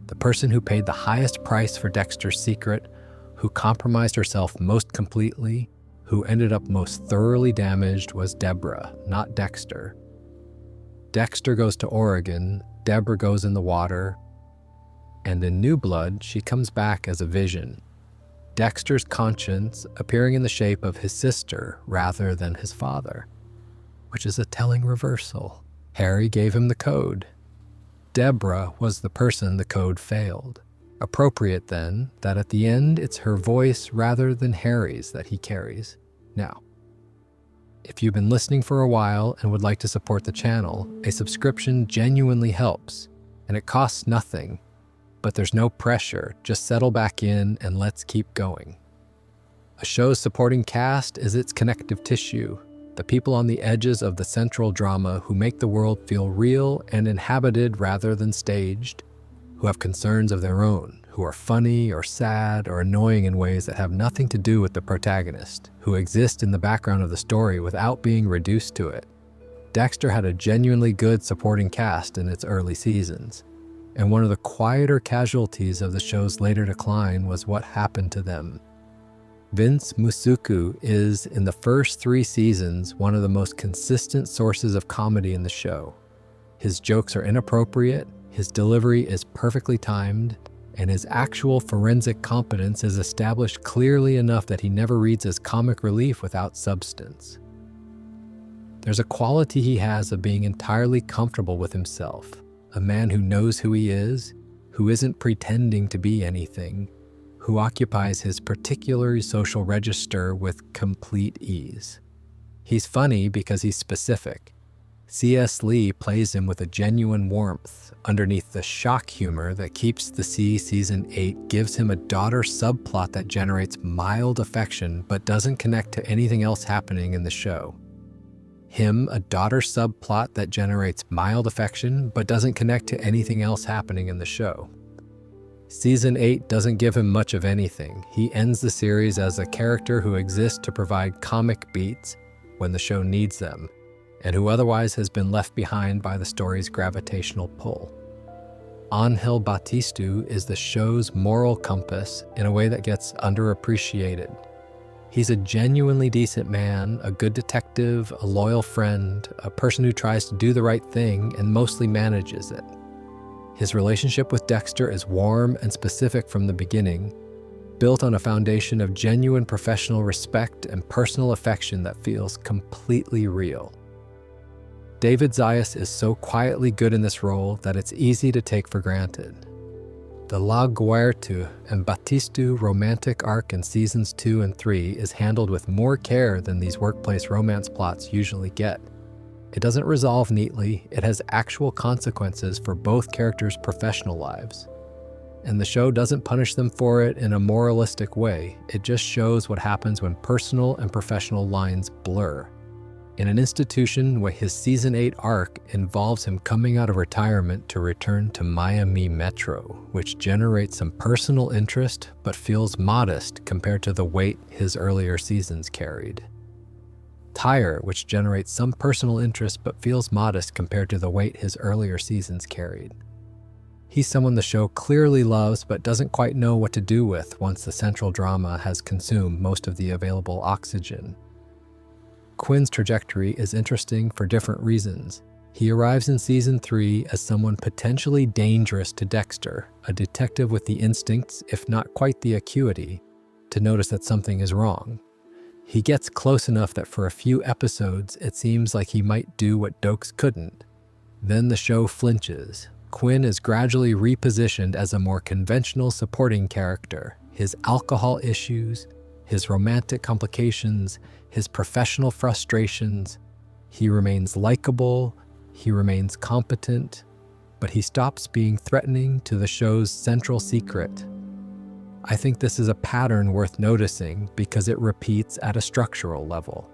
the person who paid the highest price for Dexter's secret, who compromised herself most completely, who ended up most thoroughly damaged, was Deborah, not Dexter. Dexter goes to Oregon, Deborah goes in the water, and in New Blood, she comes back as a vision. Dexter's conscience appearing in the shape of his sister rather than his father, which is a telling reversal. Harry gave him the code. Deborah was the person the code failed. Appropriate, then, that at the end it's her voice rather than Harry's that he carries. Now, if you've been listening for a while and would like to support the channel, a subscription genuinely helps, and it costs nothing, but there's no pressure. Just settle back in and let's keep going. A show's supporting cast is its connective tissue, the people on the edges of the central drama who make the world feel real and inhabited rather than staged, who have concerns of their own, who are funny or sad or annoying in ways that have nothing to do with the protagonist, who exist in the background of the story without being reduced to it. Dexter had a genuinely good supporting cast in its early seasons, and one of the quieter casualties of the show's later decline was what happened to them. Vince Musuku is, in the first 3 seasons, one of the most consistent sources of comedy in the show. His jokes are inappropriate, his delivery is perfectly timed, and his actual forensic competence is established clearly enough that he never reads as comic relief without substance. There's a quality he has of being entirely comfortable with himself, a man who knows who he is, who isn't pretending to be anything, who occupies his particular social register with complete ease. He's funny because he's specific. C.S. Lee plays him with a genuine warmth underneath the shock humor that keeps the Sea Season 8, gives him a daughter subplot that generates mild affection but doesn't connect to anything else happening in the show. Him, a daughter subplot that generates mild affection but doesn't connect to anything else happening in the show. Season 8 doesn't give him much of anything. He ends the series as a character who exists to provide comic beats when the show needs them, and who otherwise has been left behind by the story's gravitational pull. Angel Batistu is the show's moral compass in a way that gets underappreciated. He's a genuinely decent man, a good detective, a loyal friend, a person who tries to do the right thing and mostly manages it. His relationship with Dexter is warm and specific from the beginning, built on a foundation of genuine professional respect and personal affection that feels completely real. David Zayas is so quietly good in this role that it's easy to take for granted. The La Guertu and Batistu romantic arc in seasons 2 and 3 is handled with more care than these workplace romance plots usually get. It doesn't resolve neatly, it has actual consequences for both characters' professional lives. And the show doesn't punish them for it in a moralistic way, it just shows what happens when personal and professional lines blur. In an institution where his season 8 arc involves him coming out of retirement to return to Miami Metro, which generates some personal interest but feels modest compared to the weight his earlier seasons carried. Tyre, which generates some personal interest but feels modest compared to the weight his earlier seasons carried. He's someone the show clearly loves but doesn't quite know what to do with once the central drama has consumed most of the available oxygen. Quinn's trajectory is interesting for different reasons. He arrives in Season 3 as someone potentially dangerous to Dexter, a detective with the instincts, if not quite the acuity, to notice that something is wrong. He gets close enough that for a few episodes it seems like he might do what Dokes couldn't. Then the show flinches. Quinn is gradually repositioned as a more conventional supporting character. His alcohol issues, his romantic complications, his professional frustrations. He remains likable, he remains competent, but he stops being threatening to the show's central secret. I think this is a pattern worth noticing because it repeats at a structural level.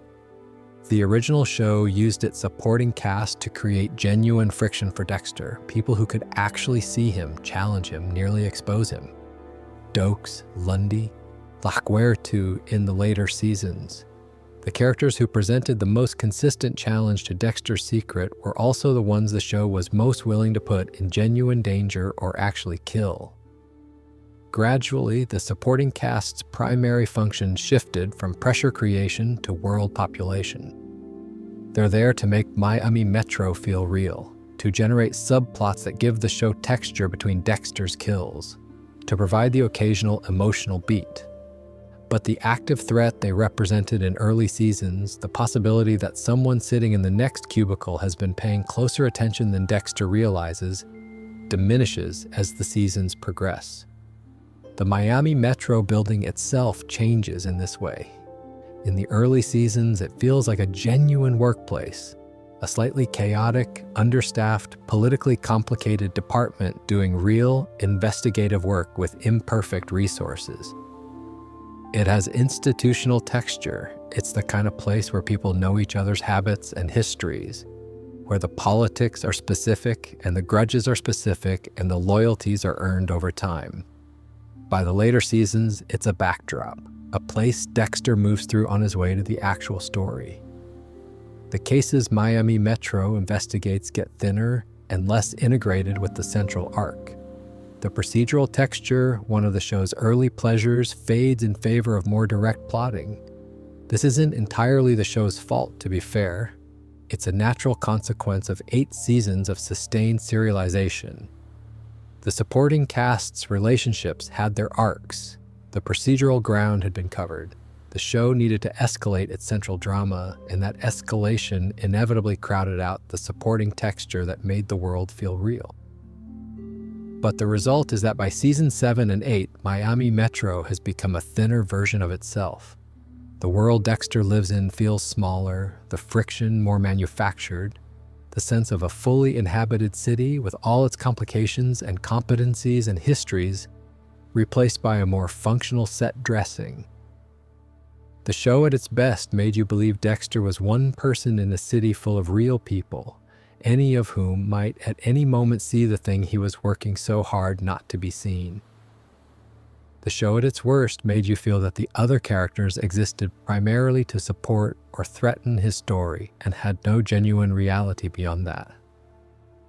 The original show used its supporting cast to create genuine friction for Dexter, people who could actually see him, challenge him, nearly expose him. Dokes, Lundy, Lachwertu in the later seasons. The characters who presented the most consistent challenge to Dexter's secret were also the ones the show was most willing to put in genuine danger or actually kill. Gradually, the supporting cast's primary function shifted from pressure creation to world population. They're there to make Miami Metro feel real, to generate subplots that give the show texture between Dexter's kills, to provide the occasional emotional beat. But the active threat they represented in early seasons, the possibility that someone sitting in the next cubicle has been paying closer attention than Dexter realizes, diminishes as the seasons progress. The Miami Metro building itself changes in this way. In the early seasons, it feels like a genuine workplace, a slightly chaotic, understaffed, politically complicated department doing real, investigative work with imperfect resources. It has institutional texture. It's the kind of place where people know each other's habits and histories, where the politics are specific and the grudges are specific and the loyalties are earned over time. By the later seasons, it's a backdrop, a place Dexter moves through on his way to the actual story. The cases Miami Metro investigates get thinner and less integrated with the central arc. The procedural texture, one of the show's early pleasures, fades in favor of more direct plotting. This isn't entirely the show's fault, to be fair. It's a natural consequence of 8 seasons of sustained serialization. The supporting cast's relationships had their arcs. The procedural ground had been covered. The show needed to escalate its central drama, and that escalation inevitably crowded out the supporting texture that made the world feel real. But the result is that by season 7 and 8, Miami Metro has become a thinner version of itself. The world Dexter lives in feels smaller, the friction more manufactured, the sense of a fully inhabited city with all its complications and competencies and histories replaced by a more functional set dressing. The show at its best made you believe Dexter was one person in a city full of real people, any of whom might at any moment see the thing he was working so hard not to be seen. The show at its worst made you feel that the other characters existed primarily to support or threaten his story and had no genuine reality beyond that.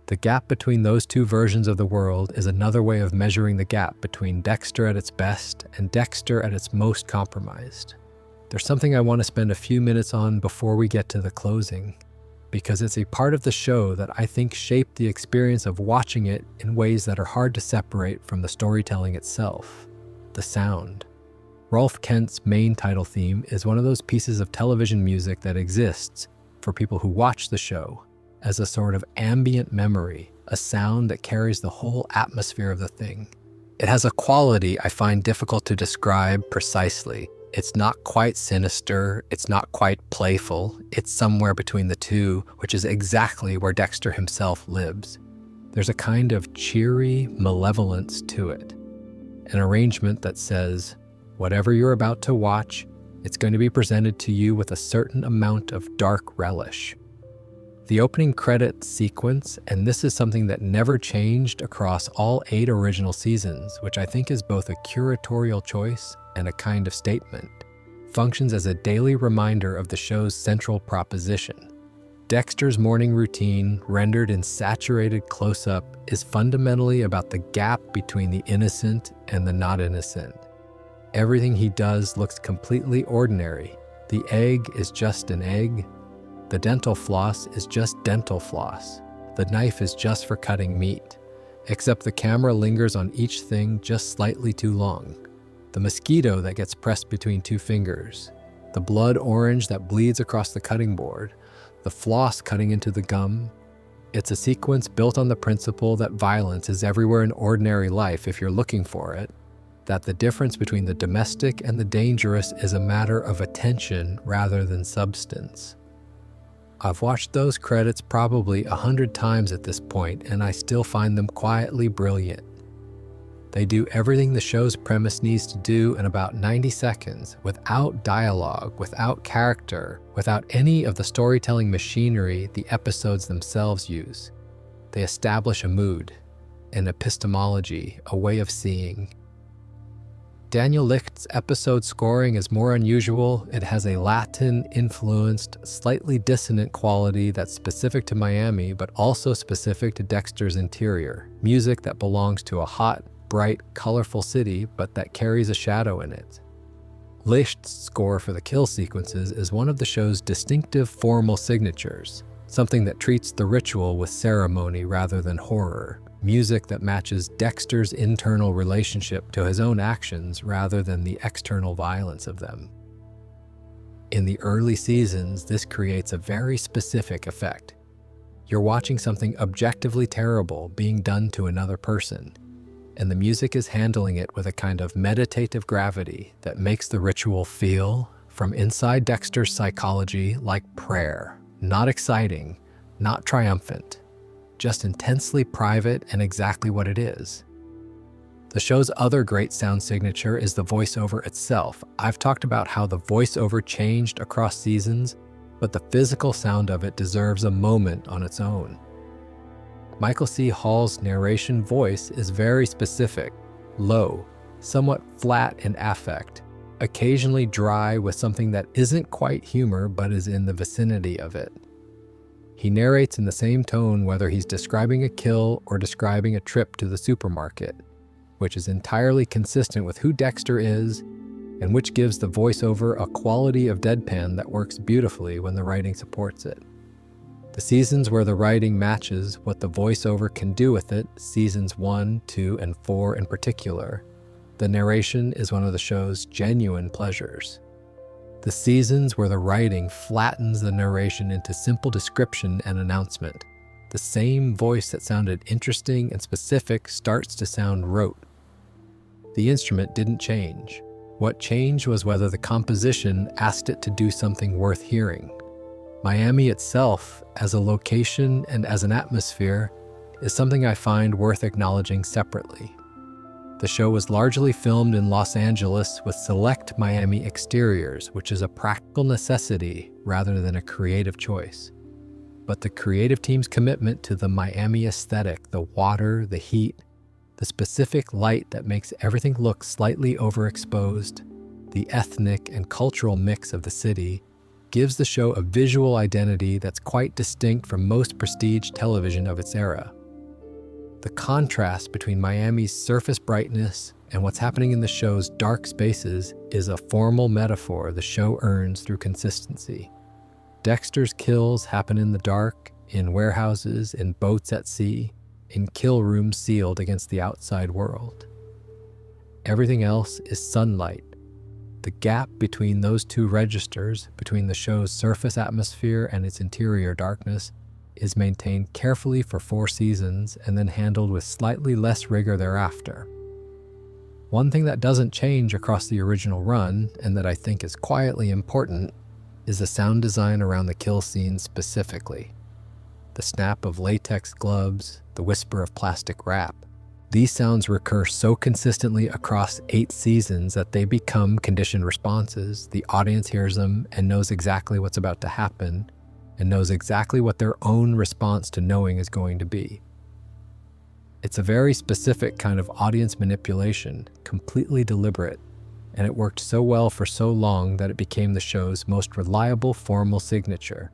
The gap between those two versions of the world is another way of measuring the gap between Dexter at its best and Dexter at its most compromised. There's something I want to spend a few minutes on before we get to the closing, because it's a part of the show that I think shaped the experience of watching it in ways that are hard to separate from the storytelling itself. The sound. Rolf Kent's main title theme is one of those pieces of television music that exists for people who watch the show as a sort of ambient memory, a sound that carries the whole atmosphere of the thing. It has a quality I find difficult to describe precisely. It's not quite sinister, it's not quite playful, it's somewhere between the two, which is exactly where Dexter himself lives. There's a kind of cheery malevolence to it. An arrangement that says, whatever you're about to watch, it's going to be presented to you with a certain amount of dark relish. The opening credits sequence, and this is something that never changed across all 8 original seasons, which I think is both a curatorial choice and a kind of statement. functions as a daily reminder of the show's central proposition. Dexter's morning routine, rendered in saturated close-up, is fundamentally about the gap between the innocent and the not innocent. Everything he does looks completely ordinary. The egg is just an egg. The dental floss is just dental floss. The knife is just for cutting meat. Except the camera lingers on each thing just slightly too long. The mosquito that gets pressed between two fingers. The blood orange that bleeds across the cutting board. The floss cutting into the gum. It's a sequence built on the principle that violence is everywhere in ordinary life if you're looking for it, that the difference between the domestic and the dangerous is a matter of attention rather than substance. I've watched those credits probably 100 times at this point, and I still find them quietly brilliant. They do everything the show's premise needs to do in about 90 seconds, without dialogue, without character, without any of the storytelling machinery the episodes themselves use. They establish a mood, an epistemology, a way of seeing. Daniel Licht's episode scoring is more unusual. It has a Latin-influenced, slightly dissonant quality that's specific to Miami, but also specific to Dexter's interior. Music that belongs to a hot, bright, colorful city, but that carries a shadow in it. Licht's score for the kill sequences is one of the show's distinctive formal signatures, something that treats the ritual with ceremony rather than horror. Music that matches Dexter's internal relationship to his own actions rather than the external violence of them. In the early seasons, this creates a very specific effect. You're watching something objectively terrible being done to another person, and the music is handling it with a kind of meditative gravity that makes the ritual feel, from inside Dexter's psychology, like prayer. Not exciting, not triumphant, just intensely private and exactly what it is. The show's other great sound signature is the voiceover itself. I've talked about how the voiceover changed across seasons, but the physical sound of it deserves a moment on its own. Michael C. Hall's narration voice is very specific, low, somewhat flat in affect, occasionally dry with something that isn't quite humor but is in the vicinity of it. He narrates in the same tone whether he's describing a kill or describing a trip to the supermarket, which is entirely consistent with who Dexter is and which gives the voiceover a quality of deadpan that works beautifully when the writing supports it. The seasons where the writing matches what the voiceover can do with it, seasons 1, 2, and 4 in particular, the narration is one of the show's genuine pleasures. The seasons where the writing flattens the narration into simple description and announcement. The same voice that sounded interesting and specific starts to sound rote. The instrument didn't change. What changed was whether the composition asked it to do something worth hearing. Miami itself, as a location and as an atmosphere, is something I find worth acknowledging separately. The show was largely filmed in Los Angeles with select Miami exteriors, which is a practical necessity rather than a creative choice. But the creative team's commitment to the Miami aesthetic, the water, the heat, the specific light that makes everything look slightly overexposed, the ethnic and cultural mix of the city, gives the show a visual identity that's quite distinct from most prestige television of its era. The contrast between Miami's surface brightness and what's happening in the show's dark spaces is a formal metaphor the show earns through consistency. Dexter's kills happen in the dark, in warehouses, in boats at sea, in kill rooms sealed against the outside world. Everything else is sunlight. The gap between those two registers, between the show's surface atmosphere and its interior darkness, is maintained carefully for 4 seasons and then handled with slightly less rigor thereafter. One thing that doesn't change across the original run, and that I think is quietly important, is the sound design around the kill scenes specifically. The snap of latex gloves, the whisper of plastic wrap. These sounds recur so consistently across 8 seasons that they become conditioned responses. The audience hears them and knows exactly what's about to happen, and knows exactly what their own response to knowing is going to be. It's a very specific kind of audience manipulation, completely deliberate, and it worked so well for so long that it became the show's most reliable formal signature.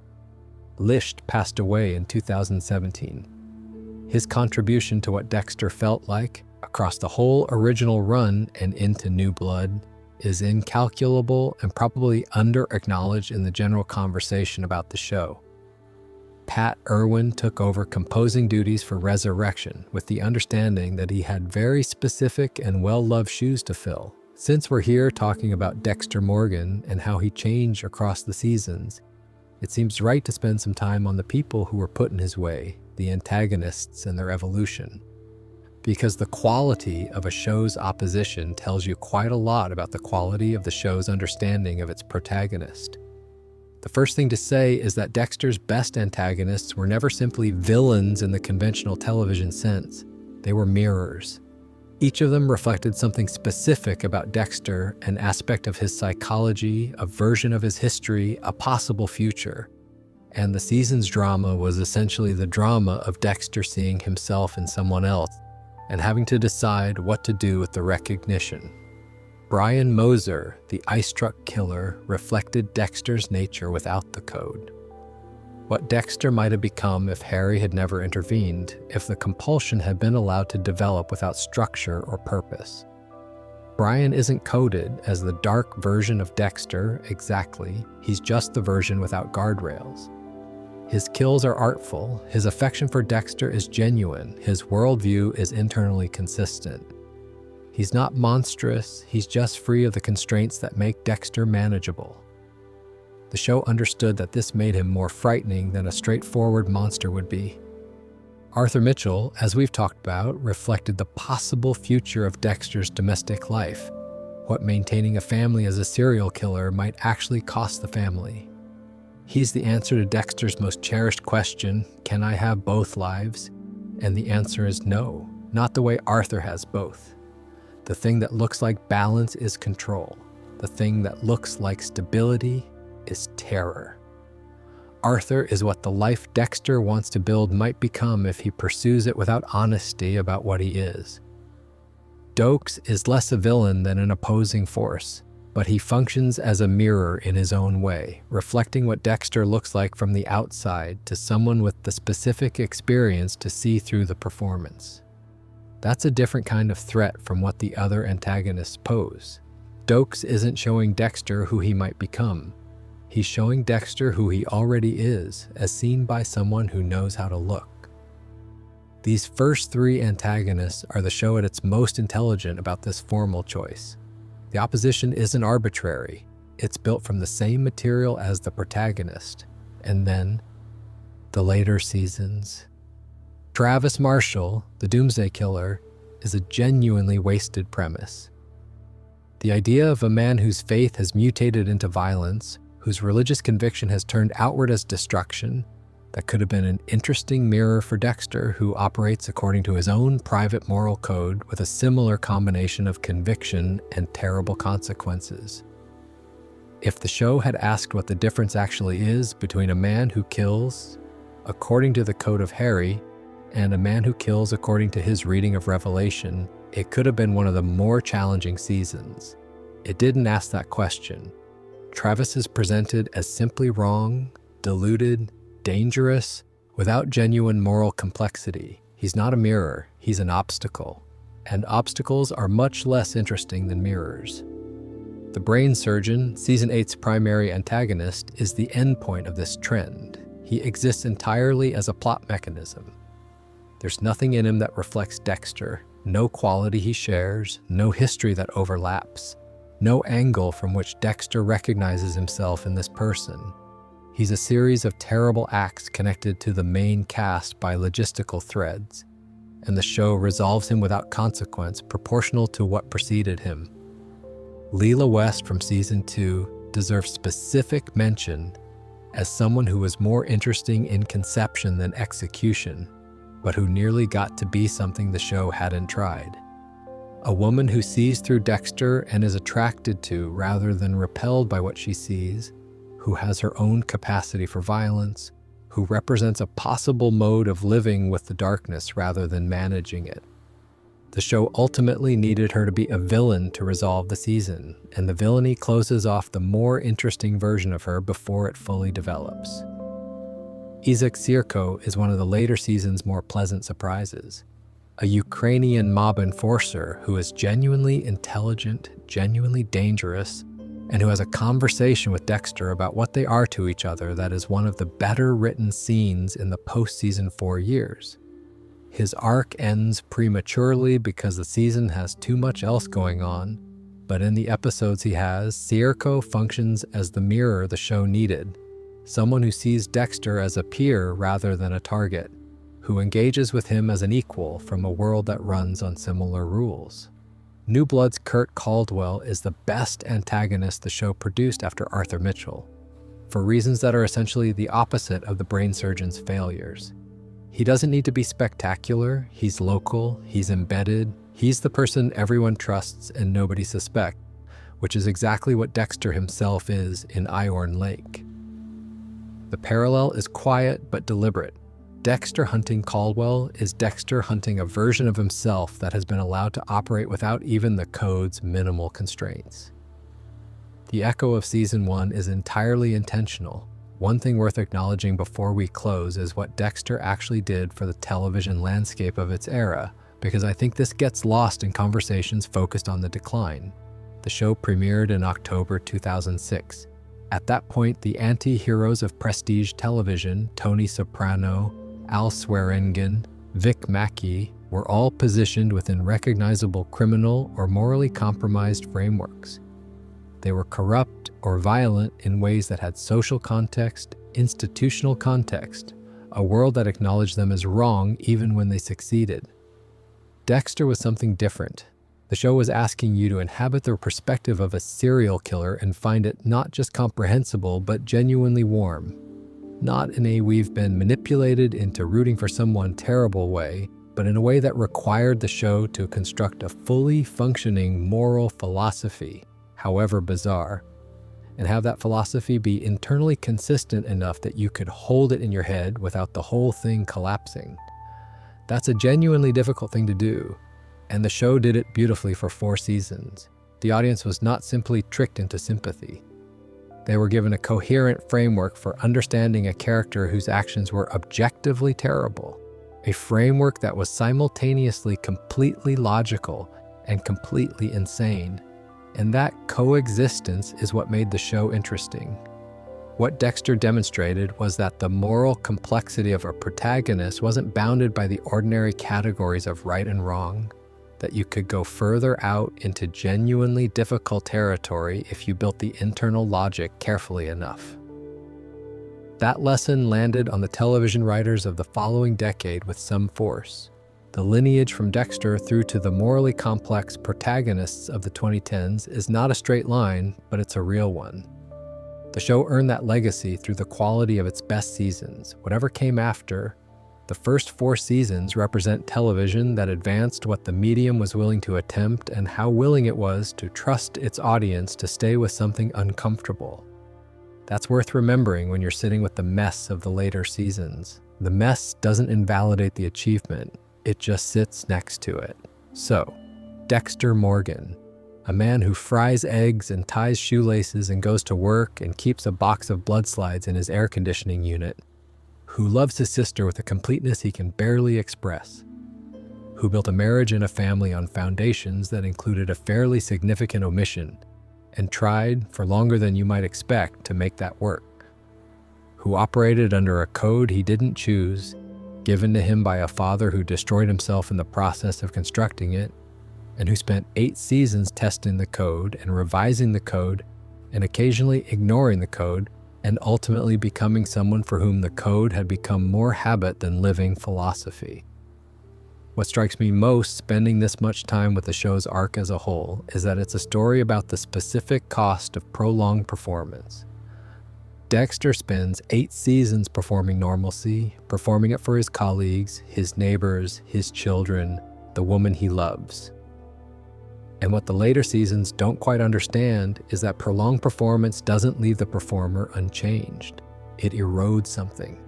Licht passed away in 2017. His contribution to what Dexter felt like, across the whole original run and into New Blood, is incalculable and probably under-acknowledged in the general conversation about the show. Pat Irwin took over composing duties for Resurrection with the understanding that he had very specific and well-loved shoes to fill. Since we're here talking about Dexter Morgan and how he changed across the seasons, it seems right to spend some time on the people who were put in his way, the antagonists and their evolution. Because the quality of a show's opposition tells you quite a lot about the quality of the show's understanding of its protagonist. The first thing to say is that Dexter's best antagonists were never simply villains in the conventional television sense. They were mirrors. Each of them reflected something specific about Dexter, an aspect of his psychology, a version of his history, a possible future. And the season's drama was essentially the drama of Dexter seeing himself in someone else and having to decide what to do with the recognition. Brian Moser, the ice truck killer, reflected Dexter's nature without the code. What Dexter might have become if Harry had never intervened, if the compulsion had been allowed to develop without structure or purpose. Brian isn't coded as the dark version of Dexter exactly, he's just the version without guardrails. His kills are artful, his affection for Dexter is genuine, his worldview is internally consistent. He's not monstrous, he's just free of the constraints that make Dexter manageable. The show understood that this made him more frightening than a straightforward monster would be. Arthur Mitchell, as we've talked about, reflected the possible future of Dexter's domestic life, what maintaining a family as a serial killer might actually cost the family. He's the answer to Dexter's most cherished question, can I have both lives? And the answer is no, not the way Arthur has both. The thing that looks like balance is control. The thing that looks like stability is terror. Arthur is what the life Dexter wants to build might become if he pursues it without honesty about what he is. Dokes is less a villain than an opposing force, but he functions as a mirror in his own way, reflecting what Dexter looks like from the outside to someone with the specific experience to see through the performance. That's a different kind of threat from what the other antagonists pose. Dokes isn't showing Dexter who he might become. He's showing Dexter who he already is, as seen by someone who knows how to look. These first three antagonists are the show at its most intelligent about this formal choice. The opposition isn't arbitrary. It's built from the same material as the protagonist. And then, the later seasons. Travis Marshall, the Doomsday Killer, is a genuinely wasted premise. The idea of a man whose faith has mutated into violence, whose religious conviction has turned outward as destruction, that could have been an interesting mirror for Dexter, who operates according to his own private moral code with a similar combination of conviction and terrible consequences. If the show had asked what the difference actually is between a man who kills according to the code of Harry and a man who kills according to his reading of Revelation, it could have been one of the more challenging seasons. It didn't ask that question. Travis is presented as simply wrong, deluded, dangerous, without genuine moral complexity. He's not a mirror, he's an obstacle. And obstacles are much less interesting than mirrors. The brain surgeon, Season 8's primary antagonist, is the endpoint of this trend. He exists entirely as a plot mechanism. There's nothing in him that reflects Dexter, no quality he shares, no history that overlaps, no angle from which Dexter recognizes himself in this person. He's a series of terrible acts connected to the main cast by logistical threads, and the show resolves him without consequence proportional to what preceded him. Leela West from Season 2 deserves specific mention as someone who was more interesting in conception than execution, but who nearly got to be something the show hadn't tried. A woman who sees through Dexter and is attracted to rather than repelled by what she sees, who has her own capacity for violence, who represents a possible mode of living with the darkness rather than managing it. The show ultimately needed her to be a villain to resolve the season, and the villainy closes off the more interesting version of her before it fully develops. Izak Sirko is one of the later season's more pleasant surprises. A Ukrainian mob enforcer who is genuinely intelligent, genuinely dangerous, and who has a conversation with Dexter about what they are to each other that is one of the better written scenes in the post-season 4 years. His arc ends prematurely because the season has too much else going on, but in the episodes he has, Sierko functions as the mirror the show needed, someone who sees Dexter as a peer rather than a target, who engages with him as an equal from a world that runs on similar rules. New Blood's Kurt Caldwell is the best antagonist the show produced after Arthur Mitchell, for reasons that are essentially the opposite of the brain surgeon's failures. He doesn't need to be spectacular, he's local, he's embedded, he's the person everyone trusts and nobody suspects, which is exactly what Dexter himself is in Iron Lake. The parallel is quiet but deliberate. Dexter hunting Caldwell is Dexter hunting a version of himself that has been allowed to operate without even the code's minimal constraints. The echo of Season 1 is entirely intentional. One thing worth acknowledging before we close is what Dexter actually did for the television landscape of its era, because I think this gets lost in conversations focused on the decline. The show premiered in October 2006. At that point, the anti-heroes of prestige television, Tony Soprano, Al Swearingen, Vic Mackey, were all positioned within recognizable criminal or morally compromised frameworks. They were corrupt or violent in ways that had social context, institutional context, a world that acknowledged them as wrong even when they succeeded. Dexter was something different. The show was asking you to inhabit the perspective of a serial killer and find it not just comprehensible, but genuinely warm. Not in a we've been manipulated into rooting for someone terrible way, but in a way that required the show to construct a fully functioning moral philosophy, however bizarre, and have that philosophy be internally consistent enough that you could hold it in your head without the whole thing collapsing. That's a genuinely difficult thing to do, and the show did it beautifully for 4 seasons. The audience was not simply tricked into sympathy. They were given a coherent framework for understanding a character whose actions were objectively terrible, a framework that was simultaneously completely logical and completely insane. And that coexistence is what made the show interesting. What Dexter demonstrated was that the moral complexity of a protagonist wasn't bounded by the ordinary categories of right and wrong, that you could go further out into genuinely difficult territory if you built the internal logic carefully enough. That lesson landed on the television writers of the following decade with some force. The lineage from Dexter through to the morally complex protagonists of the 2010s is not a straight line, but it's a real one. The show earned that legacy through the quality of its best seasons. Whatever came after, the first 4 seasons represent television that advanced what the medium was willing to attempt and how willing it was to trust its audience to stay with something uncomfortable. That's worth remembering when you're sitting with the mess of the later seasons. The mess doesn't invalidate the achievement, it just sits next to it. So, Dexter Morgan, a man who fries eggs and ties shoelaces and goes to work and keeps a box of blood slides in his air conditioning unit, who loves his sister with a completeness he can barely express, who built a marriage and a family on foundations that included a fairly significant omission, and tried, for longer than you might expect, to make that work, who operated under a code he didn't choose, given to him by a father who destroyed himself in the process of constructing it, and who spent 8 seasons testing the code and revising the code and occasionally ignoring the code, and ultimately becoming someone for whom the code had become more habit than living philosophy. What strikes me most spending this much time with the show's arc as a whole is that it's a story about the specific cost of prolonged performance. Dexter spends 8 seasons performing normalcy, performing it for his colleagues, his neighbors, his children, the woman he loves. And what the later seasons don't quite understand is that prolonged performance doesn't leave the performer unchanged. It erodes something.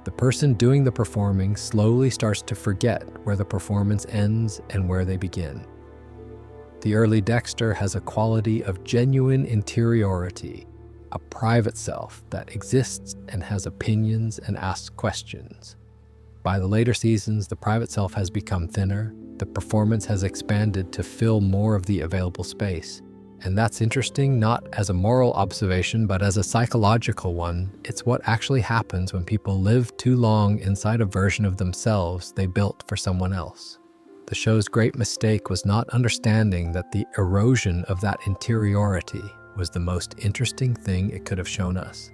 The person doing the performing slowly starts to forget where the performance ends and where they begin. The early Dexter has a quality of genuine interiority, a private self that exists and has opinions and asks questions. By the later seasons, the private self has become thinner, the performance has expanded to fill more of the available space. And that's interesting not as a moral observation, but as a psychological one. It's what actually happens when people live too long inside a version of themselves they built for someone else. The show's great mistake was not understanding that the erosion of that interiority was the most interesting thing it could have shown us.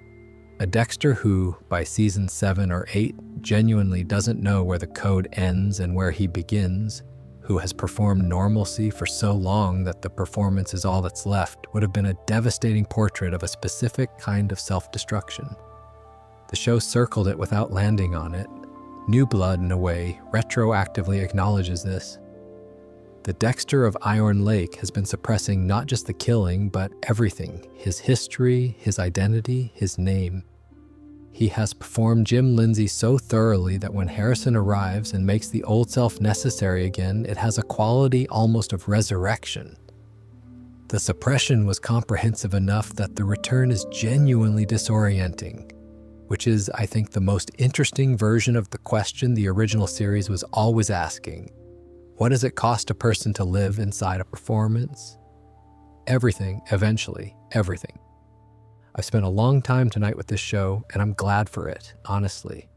A Dexter who, by season 7 or 8, genuinely doesn't know where the code ends and where he begins, who has performed normalcy for so long that the performance is all that's left, would have been a devastating portrait of a specific kind of self-destruction. The show circled it without landing on it. New Blood, in a way, retroactively acknowledges this. The Dexter of Iron Lake has been suppressing not just the killing, but everything: his history, his identity, his name. He has performed Jim Lindsay so thoroughly that when Harrison arrives and makes the old self necessary again, it has a quality almost of resurrection. The suppression was comprehensive enough that the return is genuinely disorienting, which is, I think, the most interesting version of the question the original series was always asking. What does it cost a person to live inside a performance? Everything, eventually, everything. I've spent a long time tonight with this show, and I'm glad for it, honestly.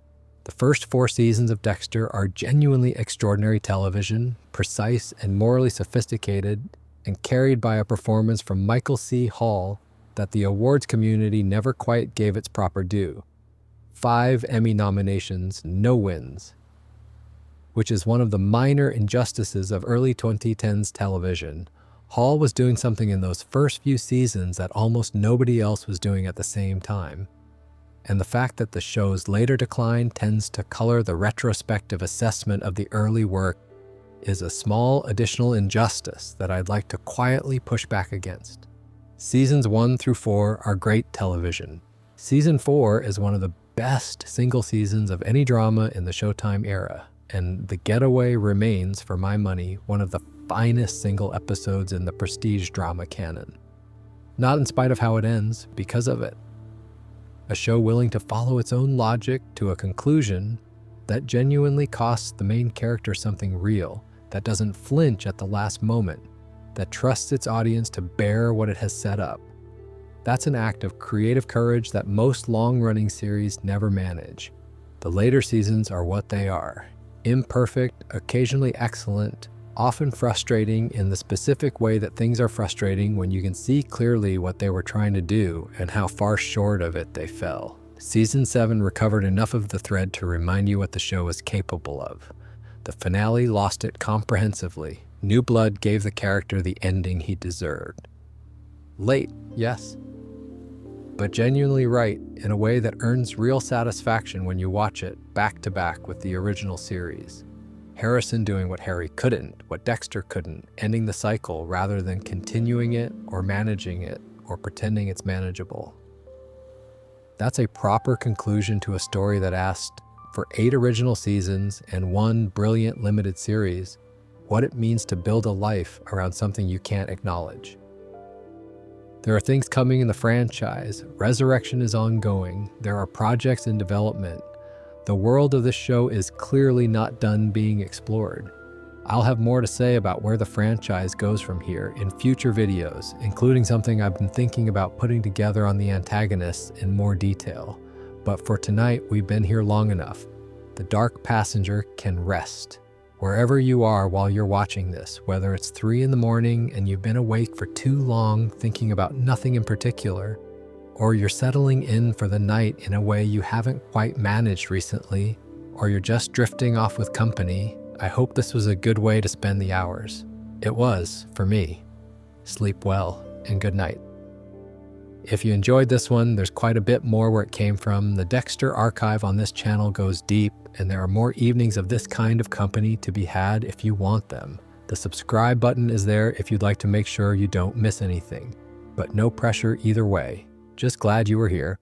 The first 4 seasons of Dexter are genuinely extraordinary television, precise and morally sophisticated, and carried by a performance from Michael C. Hall that the awards community never quite gave its proper due. 5 Emmy nominations, no wins, which is one of the minor injustices of early 2010s television. Hall was doing something in those first few seasons that almost nobody else was doing at the same time. And the fact that the show's later decline tends to color the retrospective assessment of the early work is a small additional injustice that I'd like to quietly push back against. Seasons 1 through 4 are great television. Season 4 is one of the best single seasons of any drama in the Showtime era, and The Getaway remains, for my money, one of the finest single episodes in the prestige drama canon. Not in spite of how it ends, because of it. A show willing to follow its own logic to a conclusion that genuinely costs the main character something real, that doesn't flinch at the last moment, that trusts its audience to bear what it has set up. That's an act of creative courage that most long-running series never manage. The later seasons are what they are: imperfect, occasionally excellent, often frustrating in the specific way that things are frustrating when you can see clearly what they were trying to do and how far short of it they fell. Season 7 recovered enough of the thread to remind you what the show is capable of. The finale lost it comprehensively. New Blood gave the character the ending he deserved. Late, yes, but genuinely right in a way that earns real satisfaction when you watch it back to back with the original series. Harrison doing what Harry couldn't, what Dexter couldn't, ending the cycle rather than continuing it or managing it or pretending it's manageable. That's a proper conclusion to a story that asked, for 8 original seasons and 1 brilliant limited series, what it means to build a life around something you can't acknowledge. There are things coming in the franchise. Resurrection is ongoing. There are projects in development. The world of this show is clearly not done being explored. I'll have more to say about where the franchise goes from here in future videos, including something I've been thinking about putting together on the antagonists in more detail. But for tonight, we've been here long enough. The Dark Passenger can rest. Wherever you are while you're watching this, whether it's 3 in the morning and you've been awake for too long thinking about nothing in particular, or you're settling in for the night in a way you haven't quite managed recently, or you're just drifting off with company, I hope this was a good way to spend the hours. It was, for me. Sleep well, and good night. If you enjoyed this one, there's quite a bit more where it came from. The Dexter archive on this channel goes deep, and there are more evenings of this kind of company to be had if you want them. The subscribe button is there if you'd like to make sure you don't miss anything, but no pressure either way. Just glad you were here.